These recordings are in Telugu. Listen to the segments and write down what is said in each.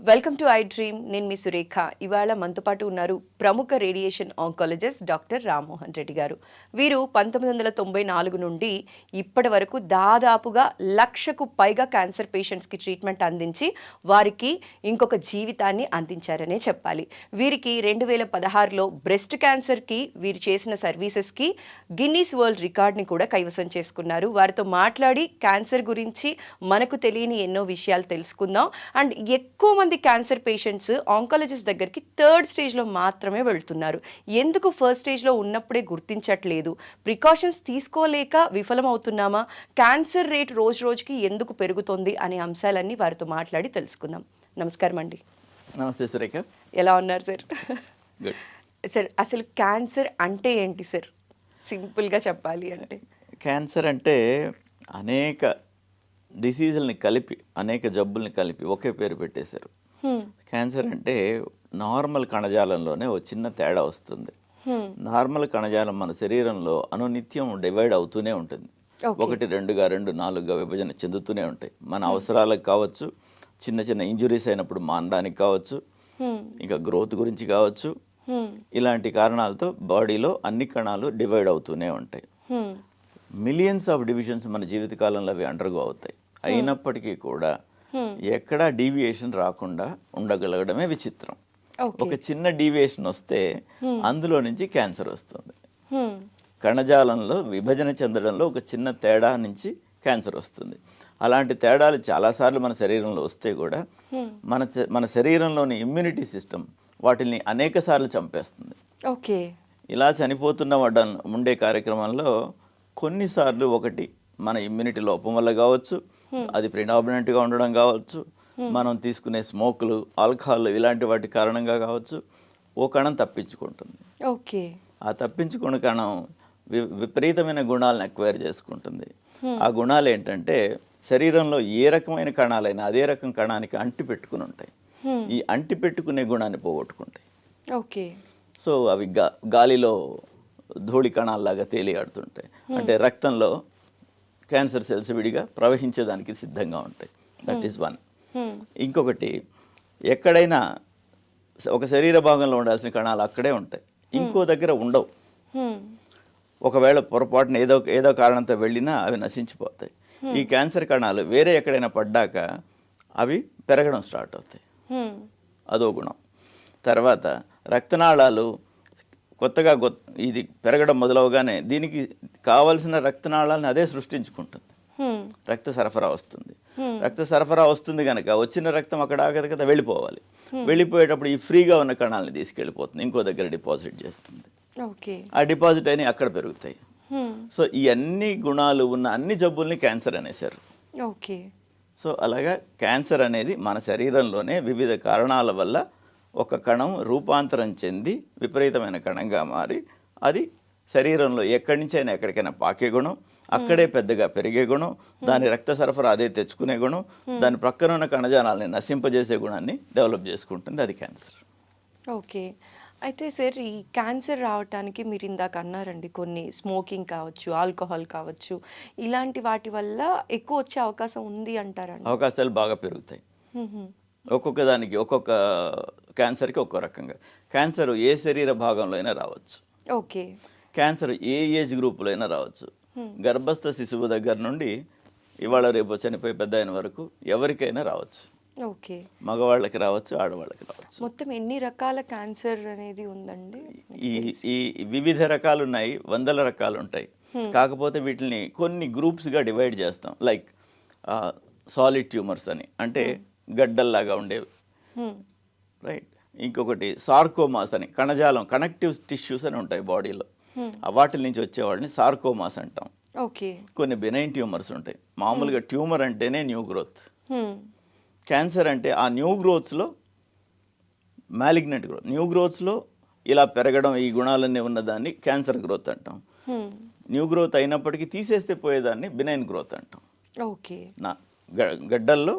Welcome to I dream. నేను మీ సురేఖ. ఇవాళ మనతో పాటు ఉన్నారు ప్రముఖ radiation oncologist doctor Rammohan Reddy గారు. వీరు 1994 నుండి ఇప్పటి వరకు దాదాపుగా 1,00,000కు పైగా క్యాన్సర్ పేషెంట్స్కి ట్రీట్మెంట్ అందించి వారికి ఇంకొక జీవితాన్ని అందించారనే చెప్పాలి. వీరికి 2016లో బ్రెస్ట్ క్యాన్సర్కి వీరు చేసిన సర్వీసెస్కి గిన్నీస్ వరల్డ్ రికార్డ్ని కూడా కైవసం చేసుకున్నారు. వారితో మాట్లాడి క్యాన్సర్ గురించి మనకు తెలియని ఎన్నో విషయాలు తెలుసుకుందాం. అండ్ ఎక్కువ మంది క్యాన్సర్ పేషెంట్స్ ఆంకాలజిస్ట్ దగ్గరికి థర్డ్ స్టేజ్లో మాత్రమే వెళ్తున్నారు. ఎందుకు ఫస్ట్ స్టేజ్లో ఉన్నప్పుడే గుర్తించట్లేదు? ప్రికాషన్స్ తీసుకోలేక విఫలమవుతున్నామా? క్యాన్సర్ రేట్ రోజు రోజుకి ఎందుకు పెరుగుతుంది అనే అంశాలన్నీ వారితో మాట్లాడి తెలుసుకుందాం. నమస్కారం అండి. నమస్తే సురేఖ. ఎలా ఉన్నారు సార్? గుడ్ సార్, అసలు క్యాన్సర్ అంటే ఏంటి సార్? సింపుల్గా చెప్పాలి అంటే క్యాన్సర్ అంటే అనేక డిసీజుల్ని కలిపి, అనేక జబ్బుల్ని కలిపి ఒకే పేరు పెట్టేశారు. క్యాన్సర్ అంటే నార్మల్ కణజాలంలోనే ఒక చిన్న తేడా వస్తుంది. నార్మల్ కణజాలం మన శరీరంలో అనునిత్యం డివైడ్ అవుతూనే ఉంటుంది. 1, 2గా 2, 4గా విభజన చెందుతూనే ఉంటాయి. మన అవసరాలకు కావచ్చు, చిన్న చిన్న ఇంజురీస్ అయినప్పుడు మానడానికి కావచ్చు, ఇంకా గ్రోత్ గురించి కావచ్చు, ఇలాంటి కారణాలతో బాడీలో అన్ని కణాలు డివైడ్ అవుతూనే ఉంటాయి. మిలియన్స్ ఆఫ్ డివిజన్స్ మన జీవితకాలంలో అవి అండర్గో అవుతాయి. అయినప్పటికీ కూడా ఎక్కడా డీవియేషన్ రాకుండా ఉండగలగడమే విచిత్రం. ఒక చిన్న డీవియేషన్ వస్తే అందులో నుంచి క్యాన్సర్ వస్తుంది. కణజాలంలో విభజన చెందడంలో ఒక చిన్న తేడా నుంచి క్యాన్సర్ వస్తుంది. అలాంటి తేడాలు చాలాసార్లు మన శరీరంలో వస్తే కూడా మన శరీరంలోని ఇమ్యూనిటీ సిస్టమ్ వాటిని అనేక సార్లు చంపేస్తుంది. ఓకే. ఇలా చనిపోతున్న ఉండే కార్యక్రమంలో కొన్నిసార్లు ఒకటి మన ఇమ్యూనిటీ లోపం వల్ల కావచ్చు, అది ప్రిడామినెంట్గా ఉండడం కావచ్చు, మనం తీసుకునే స్మోకులు, ఆల్కహాల్ ఇలాంటి వాటి కారణంగా కావచ్చు, ఓ కణం తప్పించుకుంటుంది. ఓకే. ఆ తప్పించుకున్న కణం విపరీతమైన గుణాలను అక్వైర్ చేసుకుంటుంది. ఆ గుణాలు ఏంటంటే శరీరంలో ఏ రకమైన కణాలైనా అదే రకం కణానికి అంటి పెట్టుకుని ఉంటాయి. ఈ అంటి పెట్టుకునే గుణాన్ని పోగొట్టుకుంటాయి. ఓకే. సో అవి గాలిలో ధూళి కణాల్లాగా తేలియాడుతుంటాయి. అంటే రక్తంలో క్యాన్సర్ సెల్స్ విడిగా ప్రవహించేదానికి సిద్ధంగా ఉంటాయి. That is one. ఇంకొకటి, ఎక్కడైనా ఒక శరీర భాగంలో ఉండాల్సిన కణాలు అక్కడే ఉంటాయి, ఇంకో దగ్గర ఉండవు. ఒకవేళ పొరపాటున ఏదో కారణంతో వెళ్ళినా అవి నశించిపోతాయి. ఈ క్యాన్సర్ కణాలు వేరే ఎక్కడైనా పడ్డాక అవి పెరగడం స్టార్ట్ అవుతాయి. అదో గుణం. తర్వాత రక్తనాళాలు కొత్తగా ఇది పెరగడం మొదలవగానే దీనికి కావలసిన రక్తనాళాలను అదే సృష్టించుకుంటుంది. రక్త సరఫరా వస్తుంది. రక్త సరఫరా వస్తుంది కనుక వచ్చిన రక్తం అక్కడ ఆగదు కదా, వెళ్ళిపోవాలి. వెళ్ళిపోయేటప్పుడు ఈ ఫ్రీగా ఉన్న కణాలను తీసుకెళ్ళిపోతుంది, ఇంకో దగ్గర డిపాజిట్ చేస్తుంది. ఆ డిపాజిట్ అయినా అక్కడ పెరుగుతాయి. సో ఈ అన్ని గుణాలు ఉన్న అన్ని జబ్బుల్ని క్యాన్సర్ అనేసారు. ఓకే. సో అలాగా క్యాన్సర్ అనేది మన శరీరంలోనే వివిధ కారణాల వల్ల ఒక కణం రూపాంతరం చెంది విపరీతమైన కణంగా మారి అది శరీరంలో ఎక్కడి నుంచి అయినా ఎక్కడికైనా పాకే గుణం, అక్కడే పెద్దగా పెరిగే గుణం, దాని రక్త సరఫరా అదే తెచ్చుకునే గుణం, దాని ప్రక్కన ఉన్న కణజాలాన్ని నశింపజేసే గుణాన్ని డెవలప్ చేసుకుంటుంది. అది క్యాన్సర్. ఓకే. అయితే సార్, ఈ క్యాన్సర్ రావటానికి మీరు ఇందాక అన్నారండి, కొన్ని స్మోకింగ్ కావచ్చు, ఆల్కహాల్ కావచ్చు, ఇలాంటి వాటి వల్ల ఎక్కువ వచ్చే అవకాశం ఉంది అంటారండి? అవకాశాలు బాగా పెరుగుతాయి. ఒక్కొక్క దానికి, ఒక్కొక్క క్యాన్సర్కి ఒక్కో రకంగా. క్యాన్సర్ ఏ శరీర భాగంలో అయినా రావచ్చు. ఓకే. క్యాన్సర్ ఏ ఏజ్ గ్రూపులో అయినా రావచ్చు. గర్భస్థ శిశువు దగ్గర నుండి ఇవాళ రేపు చనిపోయి పెద్ద అయిన వరకు ఎవరికైనా రావచ్చు. ఓకే. మగవాళ్ళకి రావచ్చు, ఆడవాళ్ళకి రావచ్చు. మొత్తం ఎన్ని రకాల క్యాన్సర్ అనేది ఉందండి? ఈ వివిధ రకాలు ఉన్నాయి, 100ల రకాలు ఉంటాయి. కాకపోతే వీటిని కొన్ని గ్రూప్స్గా డివైడ్ చేస్తాం. లైక్ సాలిడ్ ట్యూమర్స్ అని, అంటే గడ్డల్లాగా ఉండేవి, రైట్. ఇంకొకటి సార్కోమాస్ అని, కణజాలం కనెక్టివ్ టిష్యూస్ అని ఉంటాయి బాడీలో, వాటి నుంచి వచ్చేవాడిని సార్కోమాస్ అంటాం. ఓకే. కొన్ని బెనైన్ ట్యూమర్స్ ఉంటాయి. మామూలుగా ట్యూమర్ అంటేనే న్యూ గ్రోత్. క్యాన్సర్ అంటే ఆ న్యూ గ్రోత్స్లో మ్యాలిగ్నెంట్ గ్రోత్. న్యూ గ్రోత్స్లో ఇలా పెరగడం, ఈ గుణాలన్నీ ఉన్నదాన్ని క్యాన్సర్ గ్రోత్ అంటాం. న్యూ గ్రోత్ అయినప్పటికీ తీసేస్తే పోయేదాన్ని బినైన్ గ్రోత్ అంటాం. ఓకే. గడ్డల్లో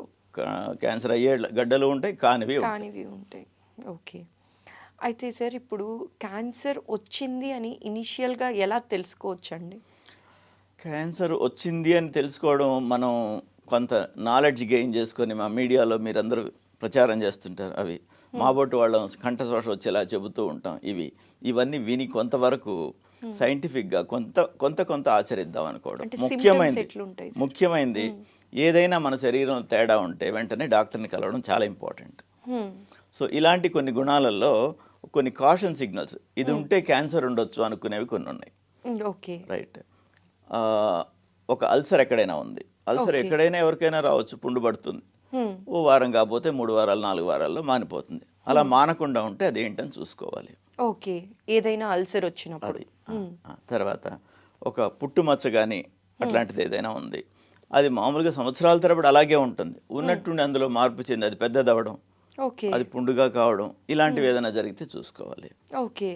క్యాన్సర్ అయ్యే గడ్డలు ఉంటాయి, కానివి ఉంటాయి. ఓకే. అయితే సార్, ఇప్పుడు క్యాన్సర్ వచ్చింది అని ఇనిషియల్గా ఎలా తెలుసుకోవచ్చండి? క్యాన్సర్ వచ్చింది అని తెలుసుకోవడం, మనం కొంత నాలెడ్జ్ గెయిన్ చేసుకొని, మా మీడియాలో మీరందరూ ప్రచారం చేస్తుంటారు అవి. మా బొట్టు వాళ్ళం కంఠశోష వచ్చేలా చెబుతూ ఉంటాం. ఇవన్నీ విని కొంతవరకు సైంటిఫిక్గా కొంత ఆచరిద్దాం అనుకోవడం. అంటే symptoms ఎట్లుంటాయి సార్? ముఖ్యమైనది ఏదైనా మన శరీరం తేడా ఉంటే వెంటనే డాక్టర్ని కలవడం చాలా ఇంపార్టెంట్. సో ఇలాంటి కొన్ని గుణాలలో కొన్ని కాషన్ సిగ్నల్స్, ఇది ఉంటే క్యాన్సర్ ఉండొచ్చు అనుకునేవి కొన్ని ఉన్నాయి. Okay, right. ఒక అల్సర్ ఎక్కడైనా ఉంది, అల్సర్ ఎక్కడైనా ఎవరికైనా రావచ్చు, పుండు పడుతుంది. ఓ వారం కాకపోతే 3 వారాలు 4 వారాల్లో మానిపోతుంది. అలా మానకుండా ఉంటే అదేంటని చూసుకోవాలి. ఓకే, ఏదైనా అల్సర్ వచ్చినప్పుడు. తర్వాత ఒక పుట్టుమచ్చ కానీ అట్లాంటిది ఏదైనా ఉంది, అది మామూలుగా సంవత్సరాల తరబడి అలాగే ఉంటుంది, ఉన్నట్టుండి అందులో మార్పు చెంది అది పెద్దదవడం, ఓకే, అది పుండుగా కావడం, ఇలాంటివి ఏదైనా జరిగితే చూసుకోవాలి. Okay,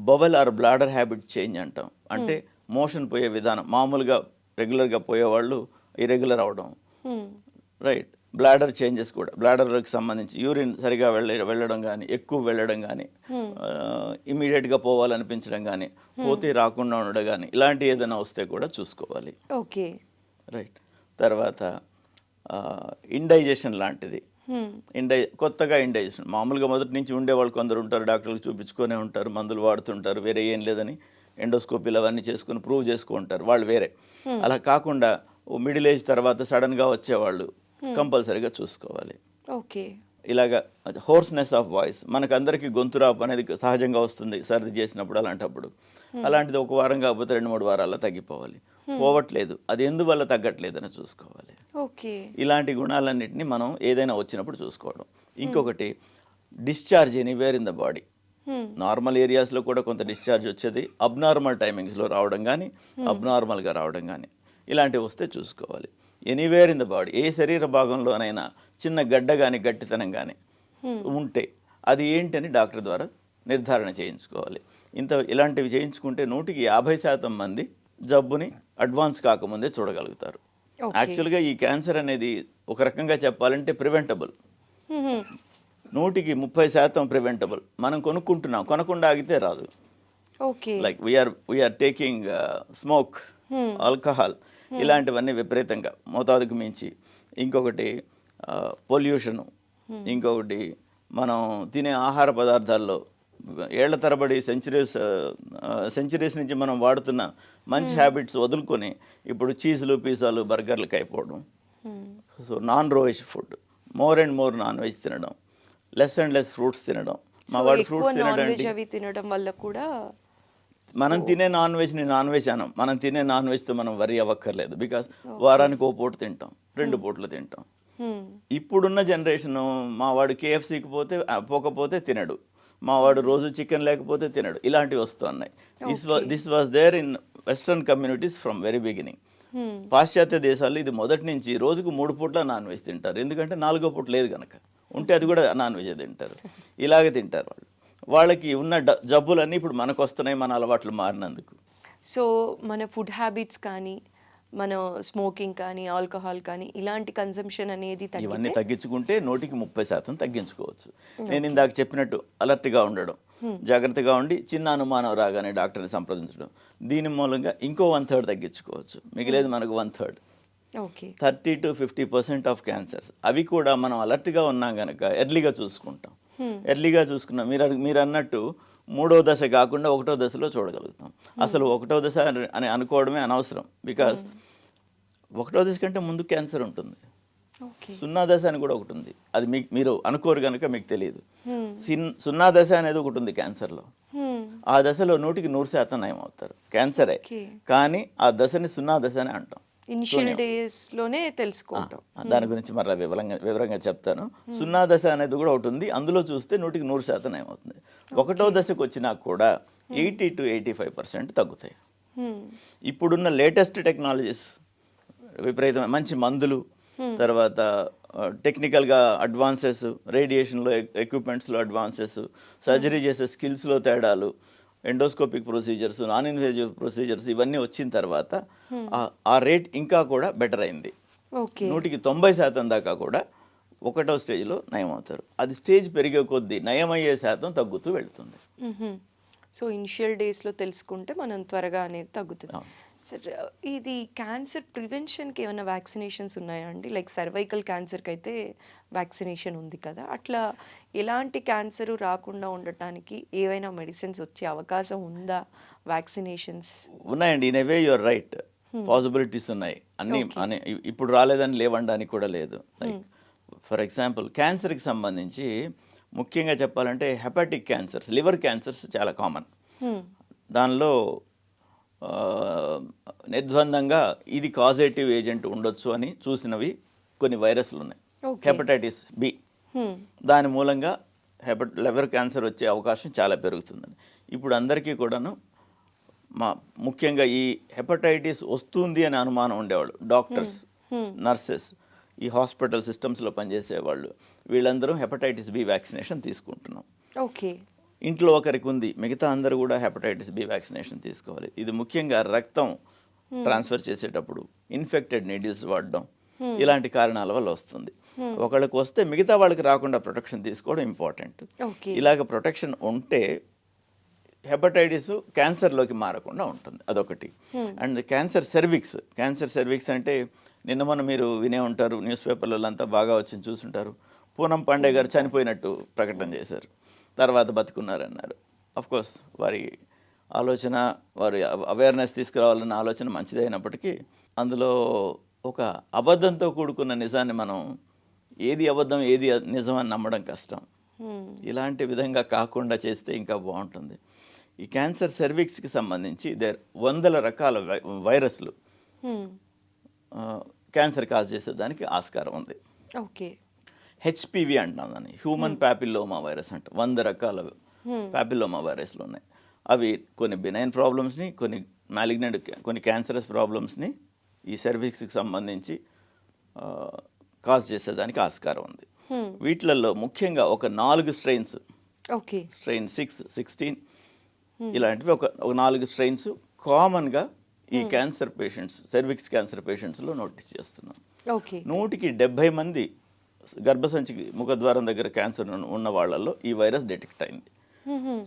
bowel or bladder habit change అంటాం. అంటే మోషన్ పోయే విధానం, మామూలుగా రెగ్యులర్గా పోయేవాళ్ళు ఇరెగ్యులర్ అవడం. రైట్. బ్లాడర్ చేంజెస్ కూడా, బ్లాడర్కి సంబంధించి యూరిన్ సరిగా వెళ్ళడం కానీ, ఎక్కువ వెళ్ళడం కానీ, ఇమీడియట్గా పోవాలనిపించడం కానీ, పోతే రాకుండా ఉండడం కానీ, ఇలాంటి ఏదైనా వస్తే కూడా చూసుకోవాలి. Okay, right. తర్వాత ఇండైజెషన్ లాంటిది, కొత్తగా ఇండైజెషన్, మామూలుగా మొదటి నుంచి ఉండేవాళ్ళు కొందరు ఉంటారు, డాక్టర్లకు చూపించుకొనే ఉంటారు, మందులు వాడుతుంటారు, వేరే ఏం లేదని ఎండోస్కోపీలు అవన్నీ చేసుకుని ప్రూవ్ చేసుకుంటారు, వాళ్ళు వేరే. అలా కాకుండా మిడిల్ ఏజ్ తర్వాత సడన్గా వచ్చేవాళ్ళు కంపల్సరీగా చూసుకోవాలి. ఓకే. ఇలాగా హోర్స్నెస్ ఆఫ్ వాయిస్, మనకందరికీ గొంతురాపు అనేది సహజంగా వస్తుంది సర్ది చేసినప్పుడు, అలాంటప్పుడు అలాంటిది ఒక వారం కాకపోతే 2-3 వారాల్లో తగ్గిపోవాలి. పోవట్లేదు, అది ఎందువల్ల తగ్గట్లేదని చూసుకోవాలి. ఓకే. ఇలాంటి గుణాలన్నింటినీ మనం ఏదైనా వచ్చినప్పుడు చూసుకోవడం. ఇంకొకటి discharge anywhere in the body. Normal ఏరియాస్లో కూడా కొంత డిశ్చార్జ్ వచ్చేది, అబ్నార్మల్ టైమింగ్స్లో రావడం కానీ, అబ్నార్మల్గా రావడం కానీ, ఇలాంటివి వస్తే చూసుకోవాలి. ఎనీవేర్ ఇన్ ద బాడీ, ఏ శరీర భాగంలోనైనా చిన్న గడ్డ కానీ గట్టితనం కానీ ఉంటే అది ఏంటని డాక్టర్ ద్వారా నిర్ధారణ చేయించుకోవాలి. ఇలాంటివి చేయించుకుంటే 150% మంది జబ్బుని అడ్వాన్స్ కాకముందే చూడగలుగుతారు. యాక్చువల్గా ఈ క్యాన్సర్ అనేది ఒక రకంగా చెప్పాలంటే ప్రివెంటబుల్. 130% ప్రివెంటబుల్. మనం కొనుక్కుంటున్నాం, కొనకుండా ఆగితే రాదు. Like we are taking smoke, alcohol, ఇలాంటివన్నీ విపరీతంగా మోతాదుకు మించి. ఇంకొకటి పొల్యూషను, ఇంకొకటి మనం తినే ఆహార పదార్థాల్లో ఏళ్ల తరబడి సెంచరీస్ నుంచి మనం వాడుతున్న మంచి హ్యాబిట్స్ వదులుకొని ఇప్పుడు చీజులు, పిజ్జాలు, బర్గర్లకు అయిపోవడం. సో నాన్ రోయిష్ food, more and more non veg తినడం, లెస్ అండ్ లెస్ ఫ్రూట్స్ తినడం. మా వాడు ఫ్రూట్స్ తినడం వల్ల కూడా మనం తినే నాన్ వెజ్ అనం, మనం తినే నాన్ వెజ్తో మనం వరి అవ్వక్కర్లేదు. బికాస్ వారానికి 1 పూట తింటాం, 2 పూటలు తింటాం. ఇప్పుడున్న జనరేషన్, మా వాడు కేఎఫ్సీకి పోకపోతే తినడు, మా వాడు రోజు చికెన్ లేకపోతే తినడు, ఇలాంటివి వస్తున్నాయి. This was there in western communities from very beginning. పాశ్చాత్య దేశాల్లో ఇది మొదటి నుంచి రోజుకు 3 పూట్ల నాన్ వెజ్ తింటారు. ఎందుకంటే 4వ పూట లేదు కనుక, ఉంటే అది కూడా నాన్ వెజ్ తింటారు. ఇలాగే తింటారు వాళ్ళు. వాళ్ళకి ఉన్న జబ్బులన్నీ ఇప్పుడు మనకు వస్తున్నాయి, మన అలవాట్లు మారినందుకు. సో మన ఫుడ్ హ్యాబిట్స్ కానీ, మన స్మోకింగ్ కానీ, ఆల్కహాల్ కానీ, ఇలాంటి కన్సంప్షన్ అనేది ఇవన్నీ తగ్గించుకుంటే 130% తగ్గించుకోవచ్చు. నేను ఇందాక చెప్పినట్టు అలర్ట్గా ఉండడం, జాగ్రత్తగా ఉండి చిన్న అనుమానం రాగానే డాక్టర్ని సంప్రదించడం, దీని మూలంగా ఇంకో 1/3 తగ్గించుకోవచ్చు. మిగిలేదు మనకు 1/3. 30 to 50% ఆఫ్ క్యాన్సర్స్, అవి కూడా మనం అలర్ట్గా ఉన్నాం కనుక ఎర్లీగా చూసుకుంటాం. ఎర్లీగా చూసుకున్నాం. మీరు అన్నట్టు 3వ దశ కాకుండా 1వ దశలో చూడగలుగుతాం. అసలు 1వ దశ అని అనుకోవడమే అనవసరం. బికాస్ 1వ దశ కంటే ముందు క్యాన్సర్ ఉంటుంది. 0 దశ అని కూడా ఒకటి ఉంది, అది మీరు అనుకోరు కనుక మీకు తెలియదు. 0 దశ అనేది ఒకటి ఉంది క్యాన్సర్లో. ఆ దశలో 100% నయం అవుతారు, క్యాన్సరే. కానీ ఆ దశని 0 దశ అని అంటాం. ఇనిషియల్ డేస్ లోనే తెలుసుకుంటాం. దాని గురించి మరలా వివరంగా చెప్తాను. 0 దశ అనేది కూడా ఒకటి ఉంది, అందులో చూస్తే 100% నయం అవుతుంది. 1వ దశకు వచ్చినా కూడా 80 to 85% తగ్గుతాయి. ఇప్పుడున్న లేటెస్ట్ టెక్నాలజీస్, విపరీతమైన మంచి మందులు, తర్వాత టెక్నికల్గా అడ్వాన్సెస్, రేడియేషన్లో ఎక్విప్మెంట్స్లో అడ్వాన్సెస్, సర్జరీ చేసే స్కిల్స్లో తేడాలు, endoscopic procedures, non invasive procedures, ఇవన్నీ వచ్చిన తర్వాత ఆ రేట్ ఇంకా కూడా బెటర్ అయింది. 90% దాకా కూడా 1వ స్టేజ్లో నయం అవుతారు. అది స్టేజ్ పెరిగే కొద్దీ నయమయ్యే శాతం తగ్గుతూ వెళుతుంది. సో ఇనిషియల్ డేస్లో తెలుసుకుంటే మనం త్వరగా అనేది తగ్గుతుంది. సార్ ఇది క్యాన్సర్ ప్రివెన్షన్కి ఏమైనా వ్యాక్సినేషన్స్ ఉన్నాయా అండి? లైక్ సర్వైకల్ క్యాన్సర్కి అయితే వ్యాక్సినేషన్ ఉంది కదా, అట్లా ఎలాంటి క్యాన్సర్ రాకుండా ఉండటానికి ఏవైనా మెడిసిన్స్ వచ్చే అవకాశం ఉందా? వ్యాక్సినేషన్స్ ఉన్నాయండి. In way your right, possibilities ఉన్నాయి అన్ని అని. ఇప్పుడు రాలేదని లేవడానికి కూడా లేదు. లైక్ ఫర్ ఎగ్జాంపుల్ క్యాన్సర్కి సంబంధించి ముఖ్యంగా చెప్పాలంటే హెపాటిక్ క్యాన్సర్స్, లివర్ క్యాన్సర్స్ చాలా కామన్. దానిలో నిర్ద్వందంగా ఇది కాజేటివ్ ఏజెంట్ ఉండొచ్చు అని చూసినవి కొన్ని వైరస్లు ఉన్నాయి. హెపటైటిస్ బి, దాని మూలంగా లివర్ క్యాన్సర్ వచ్చే అవకాశం చాలా పెరుగుతుందని ఇప్పుడు అందరికీ కూడాను ముఖ్యంగా ఈ హెపటైటిస్ వస్తుంది అని అనుమానం ఉండేవాళ్ళు డాక్టర్స్, నర్సెస్, ఈ హాస్పిటల్ సిస్టమ్స్లో పనిచేసే వాళ్ళు, వీళ్ళందరూ హెపటైటిస్ బి వ్యాక్సినేషన్ తీసుకుంటున్నాం. ఓకే, ఇంట్లో ఒకరికి ఉంది, మిగతా అందరూ కూడా హెపటైటిస్ బి వ్యాక్సినేషన్ తీసుకోవాలి. ఇది ముఖ్యంగా రక్తం ట్రాన్స్ఫర్ చేసేటప్పుడు ఇన్ఫెక్టెడ్ నీడిల్స్ వాడడం ఇలాంటి కారణాల వల్ల వస్తుంది. ఒకళ్ళకి వస్తే మిగతా వాళ్ళకి రాకుండా ప్రొటెక్షన్ తీసుకోవడం ఇంపార్టెంట్. ఇలాగ ప్రొటెక్షన్ ఉంటే హెపటైటిస్ క్యాన్సర్లోకి మారకుండా ఉంటుంది, అదొకటి. అండ్ క్యాన్సర్ సెర్విక్స్ అంటే నిన్న మొన్న మీరు వినే ఉంటారు, న్యూస్ పేపర్లలో అంతా బాగా వచ్చి చూసుంటారు. పూనం పాండే గారు చనిపోయినట్టు ప్రకటన చేశారు, తర్వాత బతుకున్నారన్నారు. కోర్స్ వారి ఆలోచన, వారి అవేర్నెస్ తీసుకురావాలన్న ఆలోచన మంచిదైనప్పటికీ అందులో ఒక అబద్ధంతో కూడుకున్న నిజాన్ని మనం ఏది అబద్ధం ఏది నిజం అని నమ్మడం కష్టం. ఇలాంటి విధంగా కాకుండా చేస్తే ఇంకా బాగుంటుంది. ఈ క్యాన్సర్ సెర్విక్స్కి సంబంధించి వందల రకాల వైరస్లు క్యాన్సర్ కాజ్ చేసేదానికి ఆస్కారం ఉంది. ఓకే, హెచ్పివి అంటున్నాం దాన్ని, హ్యూమన్ ప్యాపిల్లోమా వైరస్ అంట. 100 రకాల ప్యాపిల్లోమా వైరస్లు ఉన్నాయి. అవి కొన్ని బినైన్ ప్రాబ్లమ్స్ని, కొన్ని మ్యాలిగ్నెంట్, కొన్ని క్యాన్సరస్ ప్రాబ్లమ్స్ని ఈ సర్వీక్స్కి సంబంధించి కాజ్ చేసేదానికి ఆస్కారం ఉంది. వీటిలలో ముఖ్యంగా ఒక 4 స్ట్రెయిన్స్, స్ట్రెయిన్ 6, 16 ఇలాంటివి ఒక 4 స్ట్రెయిన్స్ కామన్గా ఈ క్యాన్సర్ పేషెంట్స్, సర్విక్స్ క్యాన్సర్ పేషెంట్స్లో నోటీస్ చేస్తున్నాం. 100కి 70 మంది గర్భసంచికి ముఖద్వారం దగ్గర క్యాన్సర్ ఉన్న వాళ్ళల్లో ఈ వైరస్ డిటెక్ట్ అయింది.